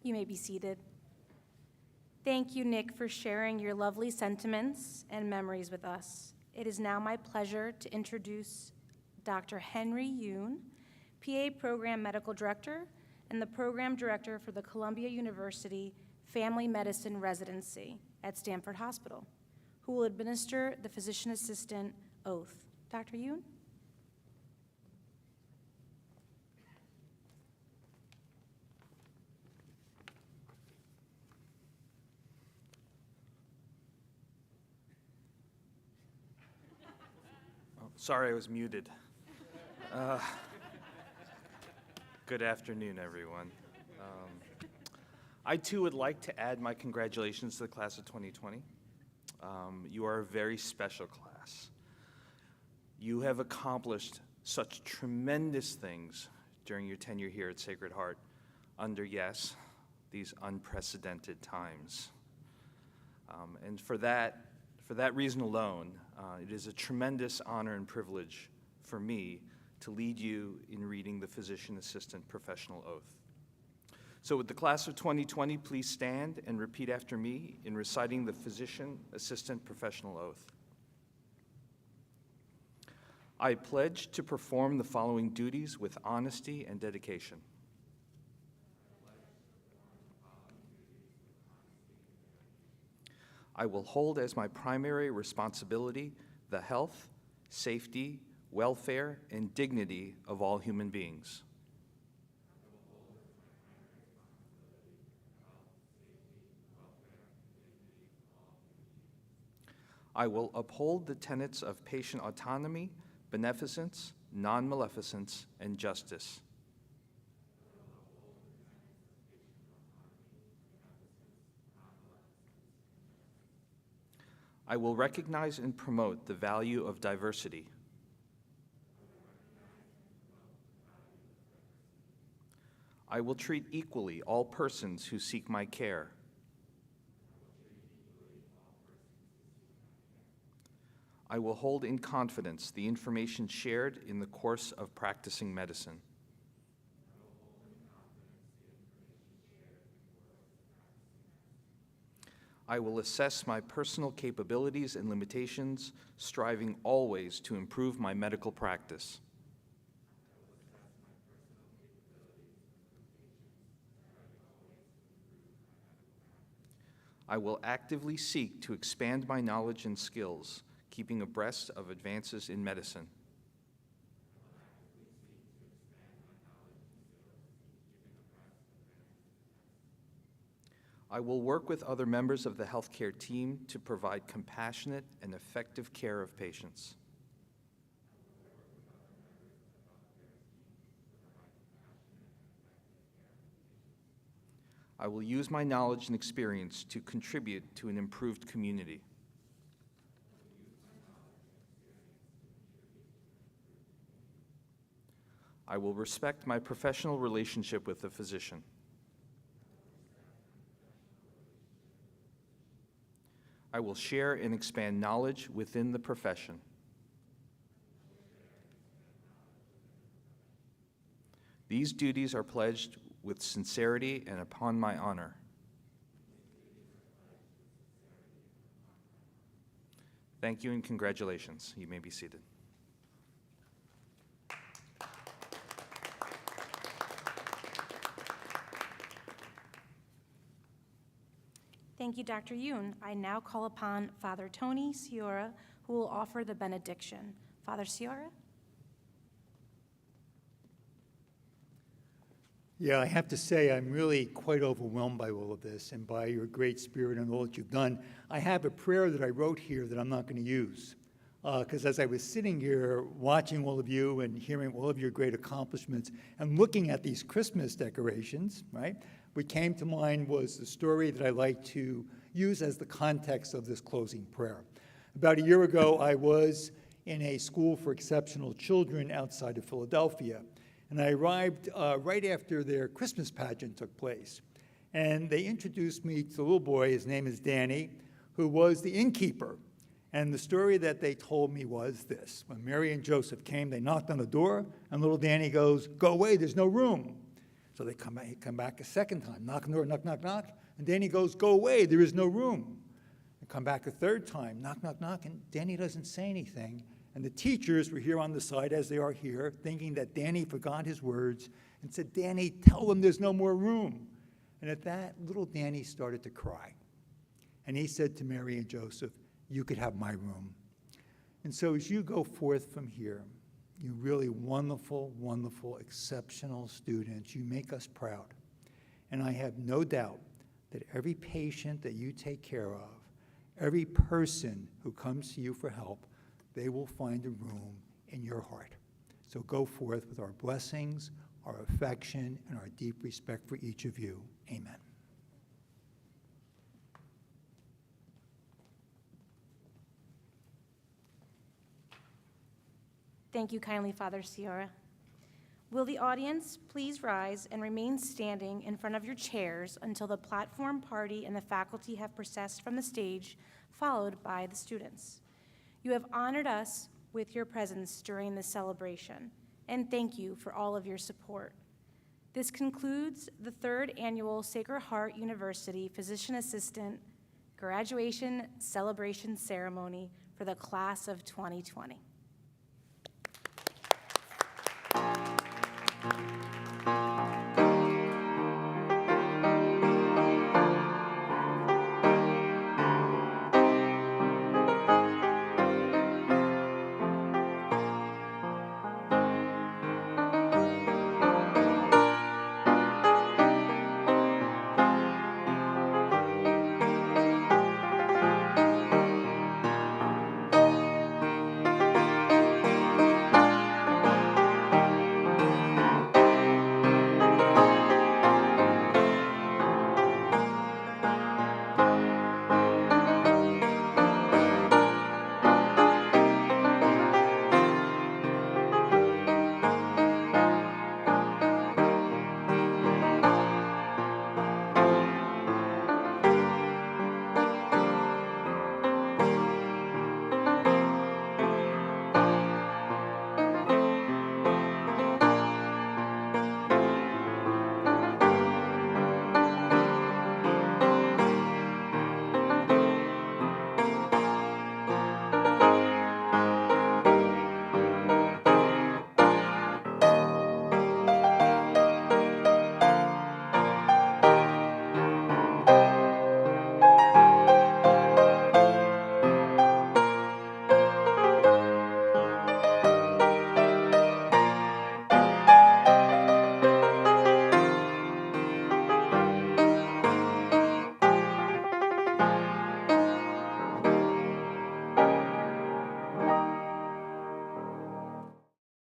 You may be seated. Thank you, Nick, for sharing your lovely sentiments and memories with us. It is now my pleasure to introduce Dr. Henry Yoon, PA Program Medical Director and the Program Director for the Columbia University Family Medicine Residency at Stanford Hospital, who will administer the physician assistant oath. Dr. Yoon? Sorry, I was muted. Good afternoon, everyone. I too would like to add my congratulations to the class of 2020. You are a very special class. You have accomplished such tremendous things during your tenure here at Sacred Heart under, yes, these unprecedented times. And for that reason alone, it is a tremendous honor and privilege for me to lead you in reading the Physician Assistant Professional Oath. So would the class of 2020 please stand and repeat after me in reciting the Physician Assistant Professional Oath. I pledge to perform the following duties with honesty and dedication. I will hold as my primary responsibility the health, safety, welfare, and dignity of all human beings. I will uphold the tenets of patient autonomy, beneficence, non-maleficence, and justice. I will recognize and promote the value of diversity. I will treat equally all persons who seek my care. I will hold in confidence the information shared in the course of practicing medicine. I will assess my personal capabilities and limitations, striving always to improve my medical practice. I will actively seek to expand my knowledge and skills, keeping abreast of advances in medicine. I will work with other members of the healthcare team to provide compassionate and effective care of patients. I will use my knowledge and experience to contribute to an improved community. I will respect my professional relationship with the physician. I will share and expand knowledge within the profession. These duties are pledged with sincerity and upon my honor. Thank you and congratulations. You may be seated. Thank you, Dr. Yoon. I now call upon Father Tony Ciora, who will offer the benediction. Father Ciora? Yeah, I have to say, I'm really quite overwhelmed by all of this and by your great spirit and all that you've done. I have a prayer that I wrote here that I'm not going to use. Because as I was sitting here watching all of you and hearing all of your great accomplishments and looking at these Christmas decorations, right, what came to mind was the story that I like to use as the context of this closing prayer. About a year ago, I was in a school for exceptional children outside of Philadelphia. And I arrived right after their Christmas pageant took place. And they introduced me to the little boy, his name is Danny, who was the innkeeper. And the story that they told me was this. When Mary and Joseph came, they knocked on the door, and little Danny goes, "Go away, there's no room." So they come back a second time, knock on the door, knock, knock, knock. And Danny goes, "Go away, there is no room." They come back a third time, knock, knock, knock, and Danny doesn't say anything. And the teachers were here on the side, as they are here, thinking that Danny forgot his words and said, "Danny, tell them there's no more room." And at that, little Danny started to cry. And he said to Mary and Joseph, "You could have my room." And so as you go forth from here, you really wonderful, wonderful, exceptional students, you make us proud. And I have no doubt that every patient that you take care of, every person who comes to you for help, they will find a room in your heart. So go forth with our blessings, our affection, and our deep respect for each of you. Amen. Thank you kindly, Father Ciora. Will the audience please rise and remain standing in front of your chairs until the platform party and the faculty have processed from the stage, followed by the students. You have honored us with your presence during this celebration, and thank you for all of your support. This concludes the 3rd Annual Sacred Heart University Physician Assistant Graduation Celebration Ceremony for the Class of 2020.